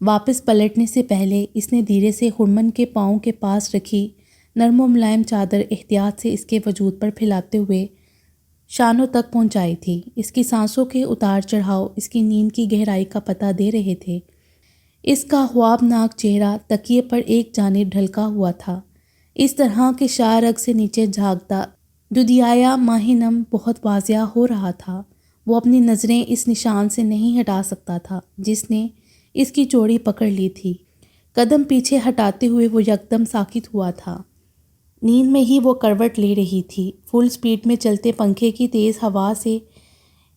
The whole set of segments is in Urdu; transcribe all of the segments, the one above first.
واپس پلٹنے سے پہلے اس نے دھیرے سے ہرمن کے پاؤں کے پاس رکھی نرم و ملائم چادر احتیاط سے اس کے وجود پر پھیلاتے ہوئے شانوں تک پہنچائی تھی۔ اس کی سانسوں کے اتار چڑھاؤ اس کی نیند کی گہرائی کا پتہ دے رہے تھے۔ اس کا خوابناک چہرہ تکیے پر ایک جانب ڈھلکا ہوا تھا، اس طرح کہ شاہ رگ سے نیچے جھانکتا دودھیایا ماہ نم بہت واضح ہو رہا تھا۔ وہ اپنی نظریں اس نشان سے نہیں ہٹا سکتا تھا جس نے اس کی چوڑی پکڑ لی تھی۔ قدم پیچھے ہٹاتے ہوئے وہ یکدم ساکت ہوا تھا۔ نیند میں ہی وہ کروٹ لے رہی تھی۔ فل سپیڈ میں چلتے پنکھے کی تیز ہوا سے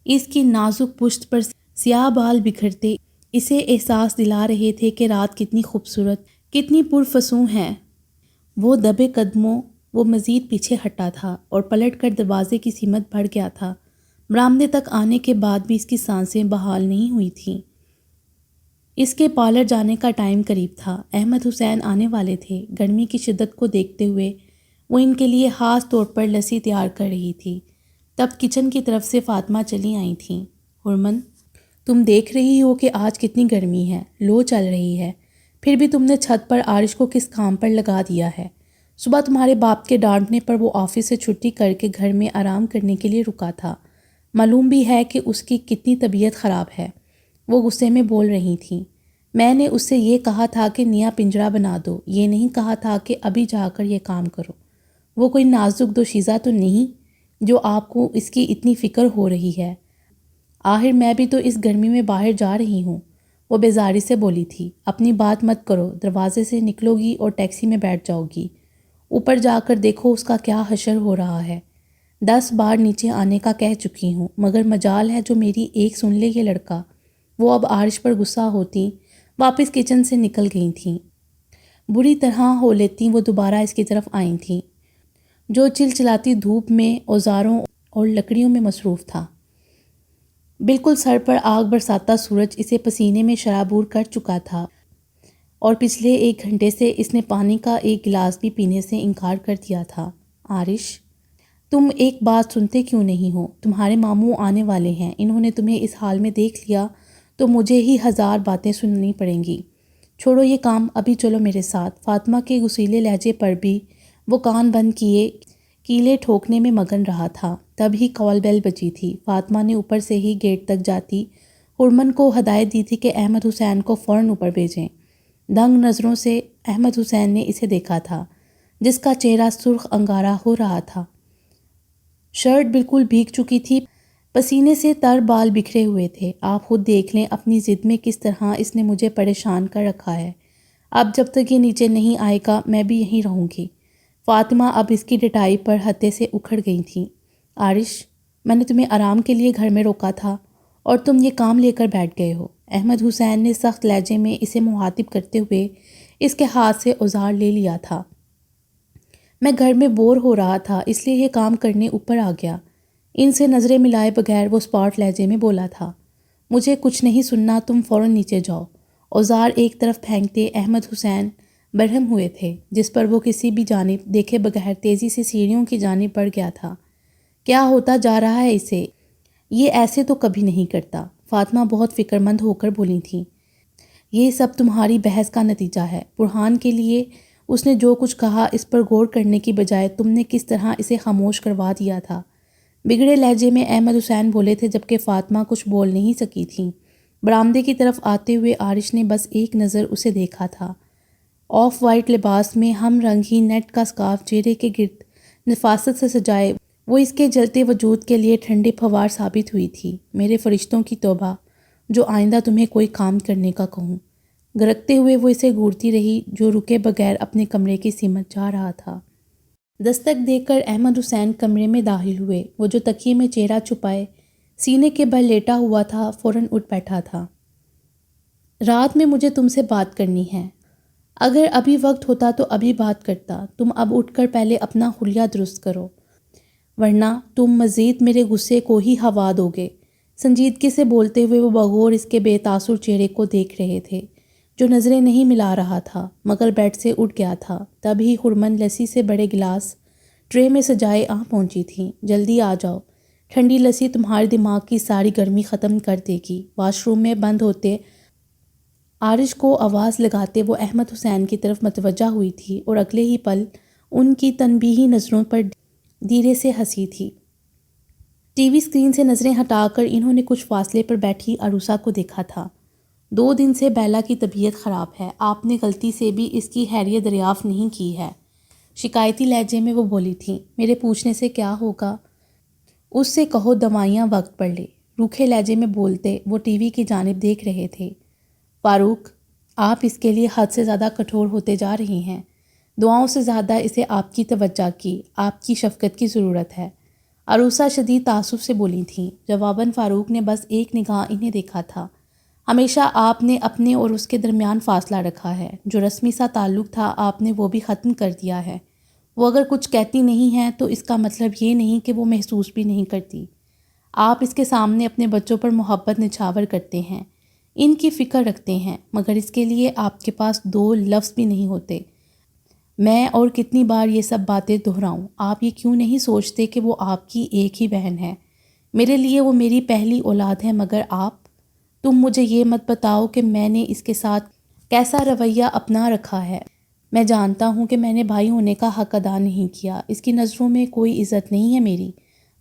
اس کی نازک پشت پر سیاہ بال بکھرتے اسے احساس دلا رہے تھے کہ رات کتنی خوبصورت، کتنی پرفسوں ہے۔ وہ دبے قدموں وہ مزید پیچھے ہٹا تھا اور پلٹ کر دروازے کی سمت بڑھ گیا تھا۔ برآمدے تک آنے کے بعد بھی اس کی سانسیں بحال نہیں ہوئی تھیں۔ اس کے پارلر جانے کا ٹائم قریب تھا۔ احمد حسین آنے والے تھے۔ گرمی کی شدت کو دیکھتے ہوئے وہ ان کے لیے خاص طور پر لسی تیار کر رہی تھی۔ تب کچن کی طرف سے فاطمہ چلی آئی تھیں۔ ہرمن، تم دیکھ رہی ہو کہ آج کتنی گرمی ہے، لو چل رہی ہے، پھر بھی تم نے چھت پر عارش کو کس کام پر لگا دیا ہے؟ صبح تمہارے باپ کے ڈانٹنے پر وہ آفس سے چھٹی کر کے گھر میں آرام کرنے کے لیے رکا تھا۔ معلوم بھی ہے کہ اس کی کتنی طبیعت خراب ہے۔ وہ غصے میں بول رہی تھیں۔ میں نے اس سے یہ کہا تھا کہ نیا پنجرا بنا دو، یہ نہیں کہا تھا کہ ابھی جا کر یہ کام کرو۔ وہ کوئی نازک دوشیزہ تو نہیں جو آپ کو اس کی اتنی فکر ہو رہی ہے؟ آخر میں بھی تو اس گرمی میں باہر جا رہی ہوں، وہ بیزاری سے بولی تھی۔ اپنی بات مت کرو، دروازے سے نکلو گی اور ٹیکسی میں بیٹھ جاؤ گی۔ اوپر جا کر دیکھو اس کا کیا حشر ہو رہا ہے۔ 10 بار نیچے آنے کا کہہ چکی ہوں، مگر مجال ہے جو میری ایک سن لے یہ لڑکا۔ وہ اب عارش پر غصہ ہوتی واپس کچن سے نکل گئی تھیں۔ بری طرح ہو لیتی وہ دوبارہ اس کی طرف آئی تھیں جو چلچلاتی دھوپ میں اوزاروں اور لکڑیوں میں مصروف تھا۔ بالکل سر پر آگ برساتا سورج اسے پسینے میں شرابور کر چکا تھا اور پچھلے 1 گھنٹے سے اس نے پانی کا ایک گلاس بھی پینے سے انکار کر دیا تھا۔ عارش، تم ایک بات سنتے کیوں نہیں ہو؟ تمہارے ماموں آنے والے ہیں، انہوں نے تمہیں اس حال میں دیکھ لیا تو مجھے ہی 1000 باتیں سننی پڑیں گی۔ چھوڑو یہ کام، ابھی چلو میرے ساتھ۔ فاطمہ کے غصیلے لہجے پر بھی وہ کان بند کیے کیلیں ٹھوکنے میں مگن رہا تھا۔ تب ہی کال بیل بجی تھی۔ فاطمہ نے اوپر سے ہی گیٹ تک جاتی ہرمن کو ہدایت دی تھی کہ احمد حسین کو فوراً اوپر بھیجیں۔ دنگ نظروں سے احمد حسین نے اسے دیکھا تھا جس کا چہرہ سرخ انگارہ ہو رہا تھا۔ شرٹ بالکل بھیگ چکی تھی، پسینے سے تر بال بکھرے ہوئے تھے۔ آپ خود دیکھ لیں اپنی ضد میں کس طرح اس نے مجھے پریشان کر رکھا ہے۔ اب جب تک یہ نیچے نہیں آئے گا میں بھی یہیں رہوں گی۔ فاطمہ اب اس کی ڈٹائی پر ہتے سے اکھڑ گئی تھیں۔ عارش، میں نے تمہیں آرام کے لیے گھر میں روکا تھا اور تم یہ کام لے کر بیٹھ گئے ہو۔ احمد حسین نے سخت لہجے میں اسے مخاطب کرتے ہوئے اس کے ہاتھ سے اوزار لے لیا تھا۔ میں گھر میں بور ہو رہا تھا اس لیے یہ کام کرنے اوپر آ گیا۔ ان سے نظریں ملائے بغیر وہ اسپاٹ لہجے میں بولا تھا۔ مجھے کچھ نہیں سننا، تم فوراً نیچے جاؤ۔ اوزار ایک طرف پھینکتے احمد حسین برہم ہوئے تھے جس پر وہ کسی بھی جانب دیکھے بغیر تیزی سے سیڑھیوں کی جانب بڑھ گیا تھا۔ کیا ہوتا جا رہا ہے اسے؟ یہ ایسے تو کبھی نہیں کرتا۔ فاطمہ بہت فکر مند ہو کر بولی تھیں۔ یہ سب تمہاری بحث کا نتیجہ ہے۔ برہان کے لیے اس نے جو کچھ کہا اس پر غور کرنے کی بجائے تم نے کس طرح اسے خاموش کروا دیا تھا۔ بگڑے لہجے میں احمد حسین بولے تھے جبکہ فاطمہ کچھ بول نہیں سکی تھیں۔ برآمدے کی طرف آتے ہوئے عارش نے بس ایک نظر اسے دیکھا تھا۔ آف وائٹ لباس میں ہم رنگ ہی نیٹ کا سکارف چہرے کے گرد نفاست سے سجائے وہ اس کے جلتے وجود کے لیے ٹھنڈی پھوار ثابت ہوئی تھی۔ میرے فرشتوں کی توبہ جو آئندہ تمہیں کوئی کام کرنے کا کہوں۔ گرکتے ہوئے وہ اسے گھورتی رہی جو رکے بغیر اپنے کمرے کی سمت جا رہا تھا۔ دستک دے کر احمد حسین کمرے میں داخل ہوئے۔ وہ جو تکیے میں چہرہ چھپائے سینے کے بل لیٹا ہوا تھا فوراً اٹھ بیٹھا تھا۔ رات میں مجھے تم سے بات کرنی ہے۔ اگر ابھی وقت ہوتا تو ابھی بات کرتا۔ تم اب اٹھ کر پہلے اپنا حلیہ درست کرو ورنہ تم مزید میرے غصے کو ہی ہوا دو گے۔ سنجیدگی سے بولتے ہوئے وہ بغور اس کے بے تاثر چہرے کو دیکھ رہے تھے جو نظریں نہیں ملا رہا تھا مگر بیڈ سے اٹھ گیا تھا۔ تب ہی ہرمن لسی سے بڑے گلاس ٹرے میں سجائے آ پہنچی تھیں۔ جلدی آ جاؤ، ٹھنڈی لسی تمہارے دماغ کی ساری گرمی ختم کر دے گی۔ واش روم میں بند ہوتے عارش کو آواز لگاتے وہ احمد حسین کی طرف متوجہ ہوئی تھی اور اگلے ہی پل ان کی تنبیہی نظروں پر دھیرے سے ہنسی تھی۔ ٹی وی اسکرین سے نظریں ہٹا کر انہوں نے کچھ فاصلے پر بیٹھی عروسہ کو دیکھا تھا۔ 2 دن سے بیلا کی طبیعت خراب ہے، آپ نے غلطی سے بھی اس کی خیریت دریافت نہیں کی ہے، شکایتی لہجے میں وہ بولی تھیں۔ میرے پوچھنے سے کیا ہوگا؟ اس سے کہو دوائیاں وقت پر لے، روکھے لہجے میں بولتے وہ ٹی وی کی جانب دیکھ رہے تھے۔ فاروق، آپ اس کے لیے حد سے زیادہ کٹھور ہوتے جا رہے ہیں، دعاؤں سے زیادہ اسے آپ کی توجہ کی، آپ کی شفقت کی ضرورت ہے، عروسہ شدید تعصب سے بولی تھیں۔ جواباً فاروق نے بس ایک نگاہ انہیں دیکھا تھا۔ ہمیشہ آپ نے اپنے اور اس کے درمیان فاصلہ رکھا ہے، جو رسمی سا تعلق تھا آپ نے وہ بھی ختم کر دیا ہے۔ وہ اگر کچھ کہتی نہیں ہیں تو اس کا مطلب یہ نہیں کہ وہ محسوس بھی نہیں کرتی۔ آپ اس کے سامنے اپنے بچوں پر محبت نچھاور کرتے ہیں، ان کی فکر رکھتے ہیں، مگر اس کے لیے آپ کے پاس 2 لفظ بھی نہیں ہوتے۔ میں اور کتنی بار یہ سب باتیں دہراؤں، آپ یہ کیوں نہیں سوچتے کہ وہ آپ کی ایک ہی بہن ہے؟ میرے لیے وہ میری پہلی اولاد ہے، مگر تم مجھے یہ مت بتاؤ کہ میں نے اس کے ساتھ کیسا رویہ اپنا رکھا ہے۔ میں جانتا ہوں کہ میں نے بھائی ہونے کا حق ادا نہیں کیا، اس کی نظروں میں کوئی عزت نہیں ہے میری،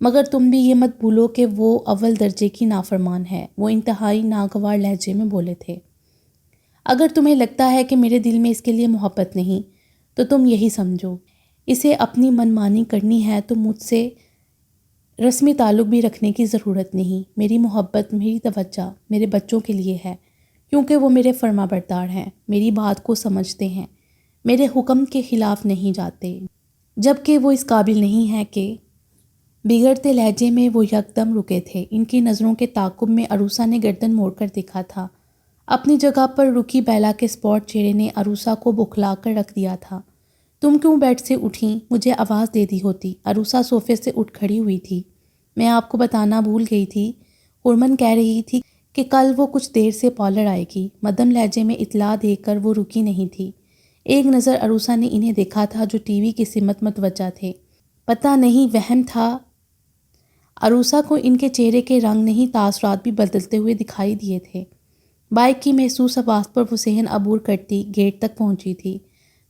مگر تم بھی یہ مت بھولو کہ وہ اول درجے کی نافرمان ہے۔ وہ انتہائی ناگوار لہجے میں بولے تھے۔ اگر تمہیں لگتا ہے کہ میرے دل میں اس کے لیے محبت نہیں تو تم یہی سمجھو، اسے اپنی منمانی کرنی ہے تو مجھ سے رسمی تعلق بھی رکھنے کی ضرورت نہیں۔ میری محبت، میری توجہ میرے بچوں کے لیے ہے، کیونکہ وہ میرے فرما بردار ہیں، میری بات کو سمجھتے ہیں، میرے حکم کے خلاف نہیں جاتے، جبکہ وہ اس قابل نہیں ہے کہ… بگڑتے لہجے میں وہ یکدم رکے تھے۔ ان کی نظروں کے تعاقب میں عروسہ نے گردن موڑ کر دیکھا تھا۔ اپنی جگہ پر رکی بیلا کے اسپاٹ چہرے نے عروسہ کو بوکھلا کر رکھ دیا تھا۔ تم کیوں بیڈ سے اٹھیں؟ مجھے آواز دے دی ہوتی۔ عروسہ صوفے سے اٹھ کھڑی ہوئی تھی۔ میں آپ کو بتانا بھول گئی تھی، ہرمن کہہ رہی تھی کہ کل وہ کچھ دیر سے پارلر آئے گی۔ مدھم لہجے میں اطلاع دے کر وہ رکی نہیں تھی۔ ایک نظر عروسہ نے انہیں دیکھا تھا جو ٹی وی کی سمت متوجہ تھے۔ پتہ نہیں وہم تھا، عروسہ کو ان کے چہرے کے رنگ نہیں تاثرات بھی بدلتے ہوئے دکھائی دیے تھے۔ بائک کی محسوس آواز پر وہ صحن عبور کرتی گیٹ تک پہنچی تھی۔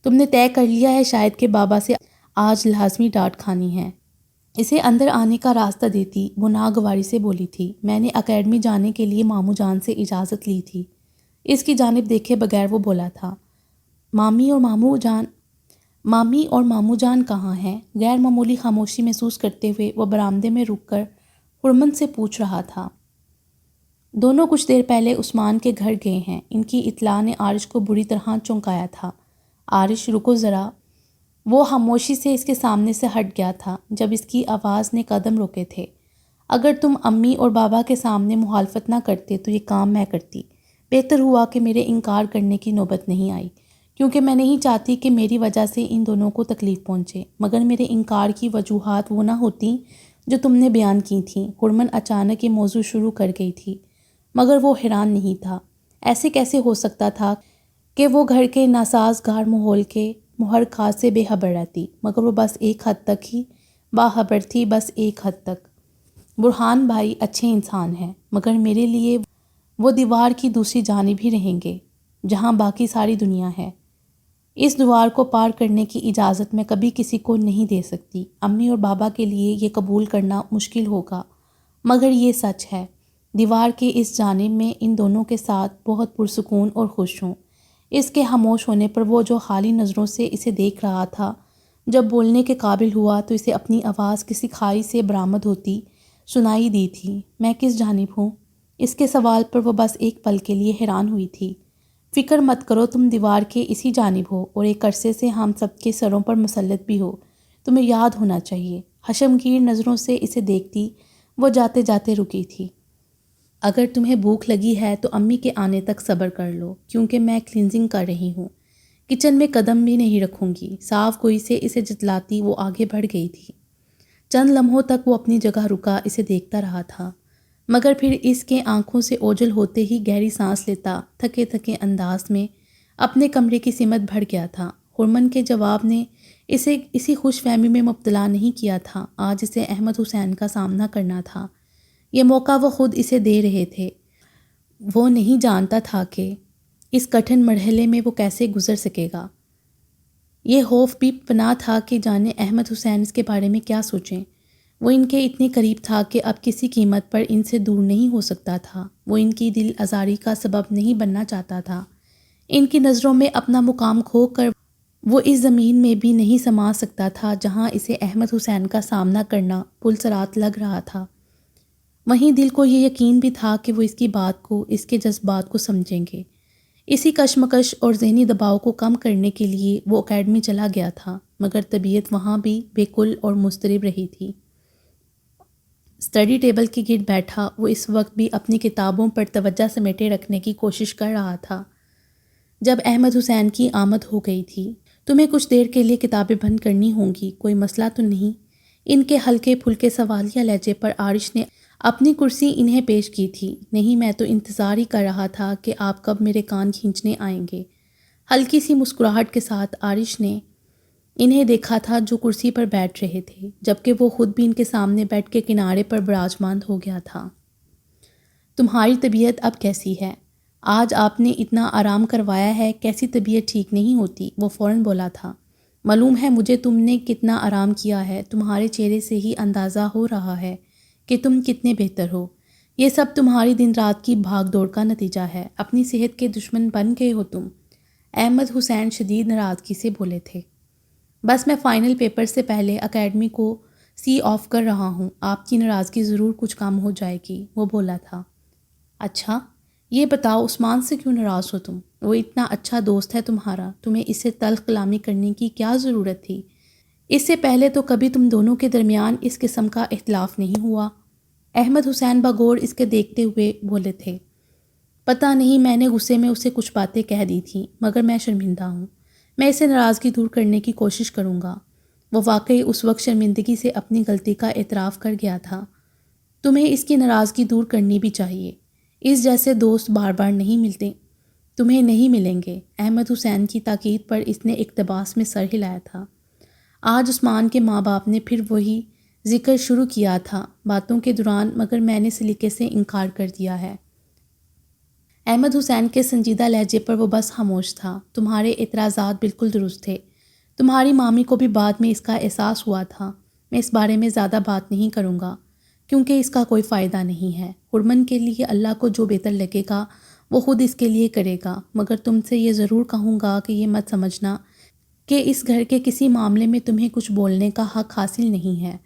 تم نے طے کر لیا ہے شاید کہ بابا سے آج لازمی ڈانٹ کھانی ہے۔ اسے اندر آنے کا راستہ دیتی وہ ناگواری سے بولی تھی۔ میں نے اکیڈمی جانے کے لیے ماموں جان سے اجازت لی تھی۔ اس کی جانب دیکھے بغیر وہ بولا تھا۔ مامی اور ماموں جان کہاں ہیں؟ غیر معمولی خاموشی محسوس کرتے ہوئے وہ برآمدے میں رک کر ہرمن سے پوچھ رہا تھا۔ دونوں کچھ دیر پہلے عثمان کے گھر گئے ہیں۔ ان کی اطلاع نے عارش کو بری طرح چونکایا تھا۔ عارش، رکو ذرا۔ وہ خاموشی سے اس کے سامنے سے ہٹ گیا تھا جب اس کی آواز نے قدم روکے تھے۔ اگر تم امی اور بابا کے سامنے مخالفت نہ کرتے تو یہ کام میں کرتی۔ بہتر ہوا کہ میرے انکار کرنے کی نوبت نہیں آئی، کیونکہ میں نہیں چاہتی کہ میری وجہ سے ان دونوں کو تکلیف پہنچے، مگر میرے انکار کی وجوہات وہ نہ ہوتیں جو تم نے بیان کی تھیں۔ ہرمن اچانک یہ موضوع شروع کر گئی تھی، مگر وہ حیران نہیں تھا۔ ایسے کیسے ہو سکتا تھا کہ وہ گھر کے ناسازگار ماحول کے محرکات سے بے خبر رہتی، مگر وہ بس ایک حد تک ہی باخبر تھی، بس ایک حد تک۔ برہان بھائی اچھے انسان ہیں، مگر میرے لیے وہ دیوار کی دوسری جانب ہی رہیں گے جہاں باقی ساری دنیا ہے۔ اس دیوار کو پار کرنے کی اجازت میں کبھی کسی کو نہیں دے سکتی۔ امی اور بابا کے لیے یہ قبول کرنا مشکل ہوگا، مگر یہ سچ ہے۔ دیوار کے اس جانب میں ان دونوں کے ساتھ بہت پرسکون اور خوش ہوں۔ اس کے خاموش ہونے پر وہ جو خالی نظروں سے اسے دیکھ رہا تھا، جب بولنے کے قابل ہوا تو اسے اپنی آواز کسی کھائی سے برآمد ہوتی سنائی دی تھی۔ میں کس جانب ہوں؟ اس کے سوال پر وہ بس ایک پل کے لیے حیران ہوئی تھی۔ فکر مت کرو، تم دیوار کے اسی جانب ہو اور ایک عرصے سے ہم سب کے سروں پر مسلط بھی ہو، تمہیں یاد ہونا چاہیے۔ حشمگیر نظروں سے اسے دیکھتی وہ جاتے جاتے رکی تھی۔ اگر تمہیں بھوک لگی ہے تو امی کے آنے تک صبر کر لو، کیونکہ میں کلینزنگ کر رہی ہوں، کچن میں قدم بھی نہیں رکھوں گی۔ صاف گوئی سے اسے جتلاتی وہ آگے بڑھ گئی تھی۔ چند لمحوں تک وہ اپنی جگہ رکا اسے دیکھتا رہا تھا، مگر پھر اس کے آنکھوں سے اوجھل ہوتے ہی گہری سانس لیتا تھکے تھکے انداز میں اپنے کمرے کی سمت بڑھ گیا تھا۔ ہرمن کے جواب نے اسے اسی خوش فہمی میں مبتلا نہیں کیا تھا۔ آج اسے احمد حسین کا سامنا کرنا تھا، یہ موقع وہ خود اسے دے رہے تھے۔ وہ نہیں جانتا تھا کہ اس کٹھن مرحلے میں وہ کیسے گزر سکے گا؟ یہ خوف بھی پناہ تھا کہ جانے احمد حسین اس کے بارے میں کیا سوچیں۔ وہ ان کے اتنے قریب تھا کہ اب کسی قیمت پر ان سے دور نہیں ہو سکتا تھا۔ وہ ان کی دل آزاری کا سبب نہیں بننا چاہتا تھا۔ ان کی نظروں میں اپنا مقام کھو کر وہ اس زمین میں بھی نہیں سما سکتا تھا جہاں اسے احمد حسین کا سامنا کرنا پرسرات لگ رہا تھا۔ وہیں دل کو یہ یقین بھی تھا کہ وہ اس کی بات کو، اس کے جذبات کو سمجھیں گے۔ اسی کشمکش اور ذہنی دباؤ کو کم کرنے کے لیے وہ اکیڈمی چلا گیا تھا، مگر طبیعت وہاں بھی بالکل اور مضطرب رہی تھی۔ اسٹڈی ٹیبل کے گرد بیٹھا وہ اس وقت بھی اپنی کتابوں پر توجہ سمیٹے رکھنے کی کوشش کر رہا تھا جب احمد حسین کی آمد ہو گئی تھی۔ تمہیں کچھ دیر کے لیے کتابیں بند کرنی ہوں گی، کوئی مسئلہ تو نہیں؟ ان کے ہلکے پھلکے سوالیہ لہجے پر عارش نے اپنی کرسی انہیں پیش کی تھی۔ نہیں، میں تو انتظار ہی کر رہا تھا کہ آپ کب میرے کان کھینچنے آئیں گے۔ ہلکی سی مسکراہٹ کے ساتھ عارش نے انہیں دیکھا تھا جو کرسی پر بیٹھ رہے تھے، جبکہ وہ خود بھی ان کے سامنے بیٹھ کے کنارے پر براجمان ہو گیا تھا۔ تمہاری طبیعت اب کیسی ہے؟ آج آپ نے اتنا آرام کروایا ہے، کیسی طبیعت ٹھیک نہیں ہوتی؟ وہ فوراً بولا تھا۔ معلوم ہے مجھے تم نے کتنا آرام کیا ہے، تمہارے چہرے سے ہی اندازہ ہو رہا ہے کہ تم کتنے بہتر ہو۔ یہ سب تمہاری دن رات کی بھاگ دوڑ کا نتیجہ ہے، اپنی صحت کے دشمن بن گئے ہو تم۔ احمد حسین شدید ناراضگی سے بولے تھے۔ بس میں فائنل پیپر سے پہلے اکیڈمی کو سی آف کر رہا ہوں، آپ کی ناراضگی ضرور کچھ کم ہو جائے گی، وہ بولا تھا۔ اچھا، یہ بتاؤ عثمان سے کیوں ناراض ہو تم؟ وہ اتنا اچھا دوست ہے تمہارا، تمہیں اس سے تلخ کلامی کرنے کی کیا ضرورت تھی؟ اس سے پہلے تو کبھی تم دونوں کے درمیان اس قسم کا اختلاف نہیں ہوا۔ احمد حسین بغور اس کے دیکھتے ہوئے بولے تھے۔ پتہ نہیں، میں نے غصے میں اسے کچھ باتیں کہہ دی تھیں، مگر میں شرمندہ ہوں۔ میں اسے ناراضگی دور کرنے کی کوشش کروں گا۔ وہ واقعی اس وقت شرمندگی سے اپنی غلطی کا اعتراف کر گیا تھا۔ تمہیں اس کی ناراضگی دور کرنی بھی چاہیے۔ اس جیسے دوست بار بار نہیں ملتے، تمہیں نہیں ملیں گے۔ احمد حسین کی تاکید پر اس نے اقتباس میں سر ہلایا تھا۔ آج عثمان کے ماں باپ نے پھر وہی ذکر شروع کیا تھا باتوں کے دوران، مگر میں نے سلیقے سے انکار کر دیا ہے۔ احمد حسین کے سنجیدہ لہجے پر وہ بس خاموش تھا۔ تمہارے اعتراضات بالکل درست تھے، تمہاری مامی کو بھی بعد میں اس کا احساس ہوا تھا۔ میں اس بارے میں زیادہ بات نہیں کروں گا کیونکہ اس کا کوئی فائدہ نہیں ہے۔ ہرمن کے لیے اللہ کو جو بہتر لگے گا وہ خود اس کے لیے کرے گا، مگر تم سے یہ ضرور کہوں گا کہ یہ مت سمجھنا کہ اس گھر کے کسی معاملے میں تمہیں کچھ بولنے کا حق حاصل نہیں ہے۔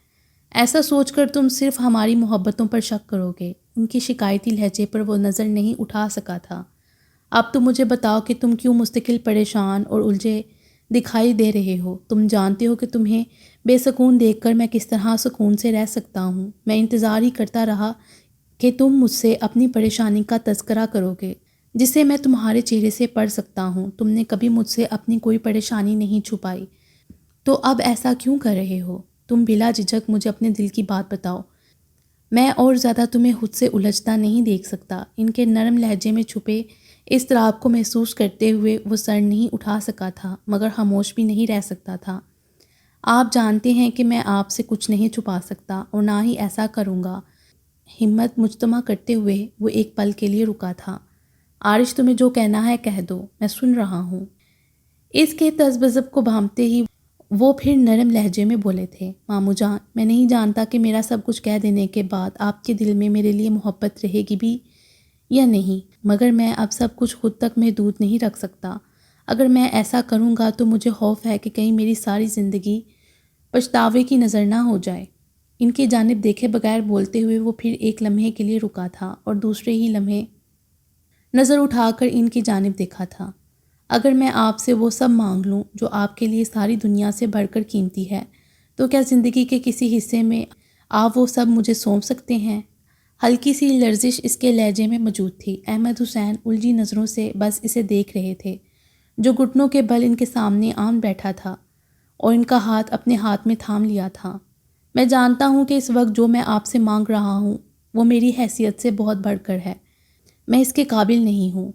ایسا سوچ کر تم صرف ہماری محبتوں پر شک کرو گے۔ ان کی شکایتی لہجے پر وہ نظر نہیں اٹھا سکا تھا۔ اب تم مجھے بتاؤ کہ تم کیوں مستقل پریشان اور الجھے دکھائی دے رہے ہو؟ تم جانتے ہو کہ تمہیں بے سکون دیکھ کر میں کس طرح سکون سے رہ سکتا ہوں۔ میں انتظار ہی کرتا رہا کہ تم مجھ سے اپنی پریشانی کا تذکرہ کرو گے، جسے میں تمہارے چہرے سے پڑھ سکتا ہوں۔ تم نے کبھی مجھ سے اپنی کوئی پریشانی نہیں چھپائی، تو اب ایسا کیوں کر رہے ہو؟ تم بلا جھجک مجھے اپنے دل کی بات بتاؤ۔ میں اور زیادہ تمہیں خود سے الجھتا نہیں دیکھ سکتا۔ ان کے نرم لہجے میں چھپے اضطراب کو محسوس کرتے ہوئے وہ سر نہیں اٹھا سکا تھا، مگر خاموش بھی نہیں رہ سکتا تھا۔ آپ جانتے ہیں کہ میں آپ سے کچھ نہیں چھپا سکتا اور نہ ہی ایسا کروں گا۔ ہمت مجتمع کرتے ہوئے وہ ایک پل کے لیے رکا تھا۔ عارش، تمہیں جو کہنا ہے کہہ دو، میں سن رہا ہوں۔ اس کے تذبذب کو بھانپتے ہی وہ پھر نرم لہجے میں بولے تھے۔ ماموں جان، میں نہیں جانتا کہ میرا سب کچھ کہہ دینے کے بعد آپ کے دل میں میرے لیے محبت رہے گی بھی یا نہیں، مگر میں اب سب کچھ خود تک محدود نہیں رکھ سکتا۔ اگر میں ایسا کروں گا تو مجھے خوف ہے کہ کہیں میری ساری زندگی پچھتاوے کی نظر نہ ہو جائے۔ ان کی جانب دیکھے بغیر بولتے ہوئے وہ پھر ایک لمحے کے لیے رکا تھا اور دوسرے ہی لمحے نظر اٹھا کر ان کی جانب دیکھا تھا۔ اگر میں آپ سے وہ سب مانگ لوں جو آپ کے لیے ساری دنیا سے بڑھ کر قیمتی ہے، تو کیا زندگی کے کسی حصے میں آپ وہ سب مجھے سونپ سکتے ہیں؟ ہلکی سی لرزش اس کے لہجے میں موجود تھی۔ احمد حسین الجھی نظروں سے بس اسے دیکھ رہے تھے، جو گھٹنوں کے بل ان کے سامنے آن بیٹھا تھا اور ان کا ہاتھ اپنے ہاتھ میں تھام لیا تھا۔ میں جانتا ہوں کہ اس وقت جو میں آپ سے مانگ رہا ہوں وہ میری حیثیت سے بہت بڑھ کر ہے، میں اس کے قابل نہیں ہوں،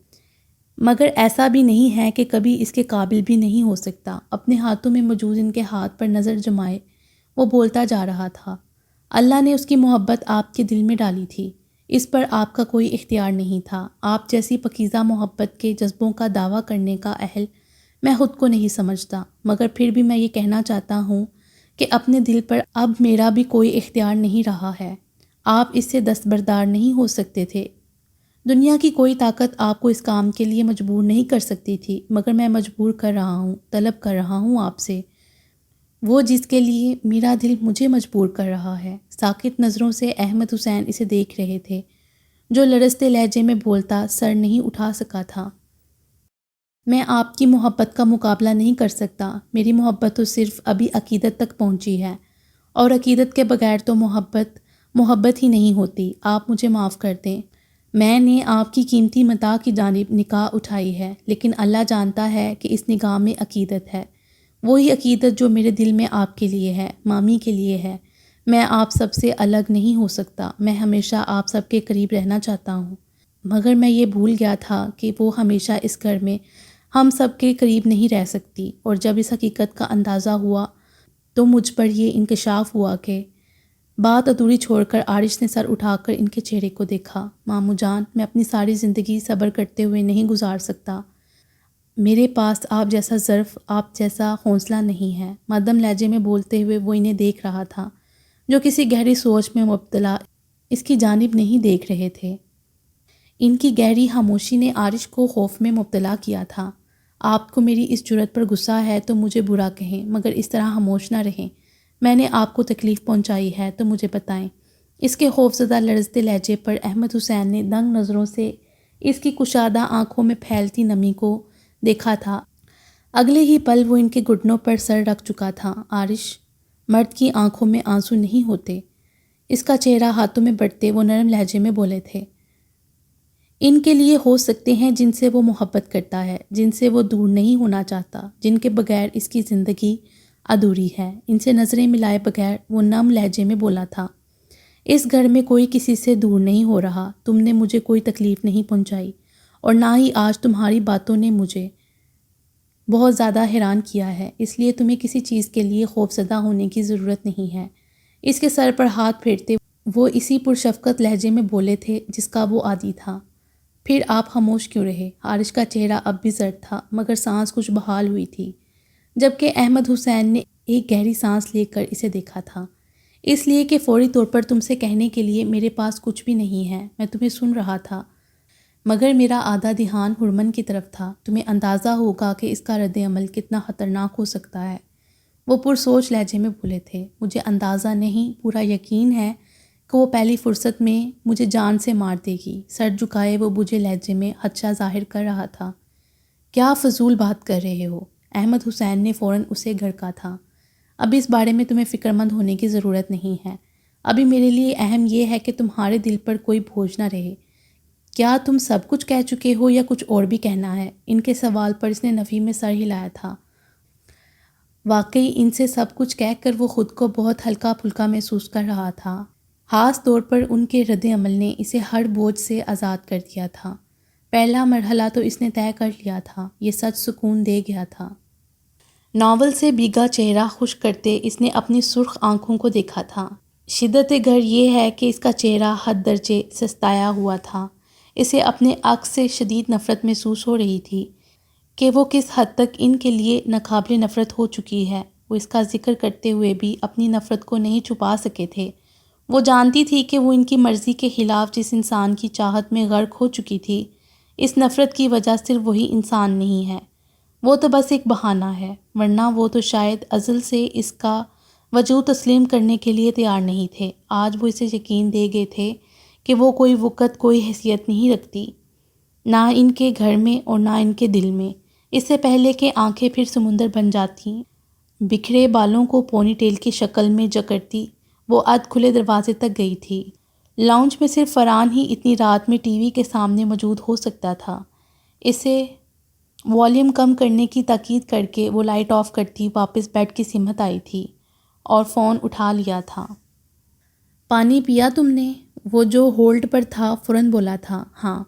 مگر ایسا بھی نہیں ہے کہ کبھی اس کے قابل بھی نہیں ہو سکتا۔ اپنے ہاتھوں میں موجود ان کے ہاتھ پر نظر جمائے وہ بولتا جا رہا تھا۔ اللہ نے اس کی محبت آپ کے دل میں ڈالی تھی، اس پر آپ کا کوئی اختیار نہیں تھا۔ آپ جیسی پاکیزہ محبت کے جذبوں کا دعویٰ کرنے کا اہل میں خود کو نہیں سمجھتا، مگر پھر بھی میں یہ کہنا چاہتا ہوں کہ اپنے دل پر اب میرا بھی کوئی اختیار نہیں رہا ہے۔ آپ اس سے دستبردار نہیں ہو سکتے تھے۔ دنیا کی کوئی طاقت آپ کو اس کام کے لیے مجبور نہیں کر سکتی تھی، مگر میں مجبور کر رہا ہوں، طلب کر رہا ہوں آپ سے، وہ جس کے لیے میرا دل مجھے مجبور کر رہا ہے۔ ساکت نظروں سے احمد حسین اسے دیکھ رہے تھے، جو لرزتے لہجے میں بولتا سر نہیں اٹھا سکا تھا۔ میں آپ کی محبت کا مقابلہ نہیں کر سکتا۔ میری محبت تو صرف ابھی عقیدت تک پہنچی ہے، اور عقیدت کے بغیر تو محبت ہی نہیں ہوتی۔ آپ مجھے معاف کر دیں۔ میں نے آپ کی قیمتی متاع کی جانب نگاہ اٹھائی ہے، لیکن اللہ جانتا ہے کہ اس نگاہ میں عقیدت ہے، وہی عقیدت جو میرے دل میں آپ کے لیے ہے، مامی کے لیے ہے۔ میں آپ سب سے الگ نہیں ہو سکتا، میں ہمیشہ آپ سب کے قریب رہنا چاہتا ہوں، مگر میں یہ بھول گیا تھا کہ وہ ہمیشہ اس گھر میں ہم سب کے قریب نہیں رہ سکتی، اور جب اس حقیقت کا اندازہ ہوا تو مجھ پر یہ انکشاف ہوا کہ بات ادھوری چھوڑ کر عارش نے سر اٹھا کر ان کے چہرے کو دیکھا۔ ماموں جان، میں اپنی ساری زندگی صبر کرتے ہوئے نہیں گزار سکتا۔ میرے پاس آپ جیسا ظرف، آپ جیسا حوصلہ نہیں ہے۔ مدھم لہجے میں بولتے ہوئے وہ انہیں دیکھ رہا تھا، جو کسی گہری سوچ میں مبتلا اس کی جانب نہیں دیکھ رہے تھے۔ ان کی گہری خاموشی نے عارش کو خوف میں مبتلا کیا تھا۔ آپ کو میری اس جرأت پر غصہ ہے تو مجھے برا کہیں، مگر اس طرح خاموش نہ رہیں۔ میں نے آپ کو تکلیف پہنچائی ہے تو مجھے بتائیں۔ اس کے خوفزدہ لرزتے لہجے پر احمد حسین نے دنگ نظروں سے اس کی کشادہ آنکھوں میں پھیلتی نمی کو دیکھا تھا۔ اگلے ہی پل وہ ان کے گھٹنوں پر سر رکھ چکا تھا۔ عارش، مرد کی آنکھوں میں آنسو نہیں ہوتے۔ اس کا چہرہ ہاتھوں میں بڑھتے وہ نرم لہجے میں بولے تھے، ان کے لیے ہو سکتے ہیں جن سے وہ محبت کرتا ہے، جن سے وہ دور نہیں ہونا چاہتا، جن کے بغیر اس کی زندگی ادھوری ہے۔ ان سے نظریں ملائے بغیر وہ نم لہجے میں بولا تھا، اس گھر میں کوئی کسی سے دور نہیں ہو رہا۔ تم نے مجھے کوئی تکلیف نہیں پہنچائی، اور نہ ہی آج تمہاری باتوں نے مجھے بہت زیادہ حیران کیا ہے، اس لیے تمہیں کسی چیز کے لیے خوفزدہ ہونے کی ضرورت نہیں ہے۔ اس کے سر پر ہاتھ پھیرتے وہ اسی پرشفقت لہجے میں بولے تھے جس کا وہ عادی تھا۔ پھر آپ خاموش کیوں رہے؟ عارش کا چہرہ اب بھی زرد تھا، مگر سانس کچھ بحال ہوئی تھی، جبکہ احمد حسین نے ایک گہری سانس لے کر اسے دیکھا تھا۔ اس لیے کہ فوری طور پر تم سے کہنے کے لیے میرے پاس کچھ بھی نہیں ہے۔ میں تمہیں سن رہا تھا، مگر میرا آدھا دھیان ہرمن کی طرف تھا۔ تمہیں اندازہ ہوگا کہ اس کا رد عمل کتنا خطرناک ہو سکتا ہے۔ وہ پرسوچ لہجے میں بولے تھے، مجھے اندازہ نہیں، پورا یقین ہے کہ وہ پہلی فرصت میں مجھے جان سے مار دے گی۔ سر جھکائے وہ بجھے لہجے میں خدشہ ظاہر کر رہا تھا۔ کیا فضول بات کر رہے ہو؟ احمد حسین نے فوراً اسے گھڑکا تھا۔ اب اس بارے میں تمہیں فکر مند ہونے کی ضرورت نہیں ہے۔ ابھی میرے لیے اہم یہ ہے کہ تمہارے دل پر کوئی بوجھ نہ رہے۔ کیا تم سب کچھ کہہ چکے ہو یا کچھ اور بھی کہنا ہے؟ ان کے سوال پر اس نے نفی میں سر ہلایا تھا۔ واقعی ان سے سب کچھ کہہ کر وہ خود کو بہت ہلکا پھلکا محسوس کر رہا تھا۔ خاص طور پر ان کے رد عمل نے اسے ہر بوجھ سے آزاد کر دیا تھا۔ پہلا مرحلہ تو اس نے طے کر لیا تھا، یہ سچ سکون دے گیا تھا۔ ناول سے بھیگا چہرہ خشک کرتے اس نے اپنی سرخ آنکھوں کو دیکھا تھا۔ شدت گر یہ ہے کہ اس کا چہرہ حد درجے سستایا ہوا تھا۔ اسے اپنے عکس سے شدید نفرت محسوس ہو رہی تھی کہ وہ کس حد تک ان کے لیے ناقابل نفرت ہو چکی ہے۔ وہ اس کا ذکر کرتے ہوئے بھی اپنی نفرت کو نہیں چھپا سکے تھے۔ وہ جانتی تھی کہ وہ ان کی مرضی کے خلاف جس انسان کی چاہت میں غرق ہو چکی تھی، اس نفرت کی وجہ صرف وہی انسان نہیں ہے، وہ تو بس ایک بہانہ ہے، ورنہ وہ تو شاید ازل سے اس کا وجود تسلیم کرنے کے لیے تیار نہیں تھے۔ آج وہ اسے یقین دے گئے تھے کہ وہ کوئی وقت، کوئی حیثیت نہیں رکھتی، نہ ان کے گھر میں اور نہ ان کے دل میں۔ اس سے پہلے کہ آنکھیں پھر سمندر بن جاتی، بکھرے بالوں کو پونی ٹیل کی شکل میں جکڑتی وہ ادھ کھلے دروازے تک گئی تھی۔ لاؤنج میں صرف فرحان ہی اتنی رات میں ٹی وی کے سامنے موجود ہو سکتا تھا۔ اسے والیوم کم کرنے کی تاکید کر کے وہ لائٹ آف کرتی واپس بیڈ کی سمت آئی تھی اور فون اٹھا لیا تھا۔ پانی پیا تم نے؟ وہ جو ہولڈ پر تھا فوراً بولا تھا۔ ہاں،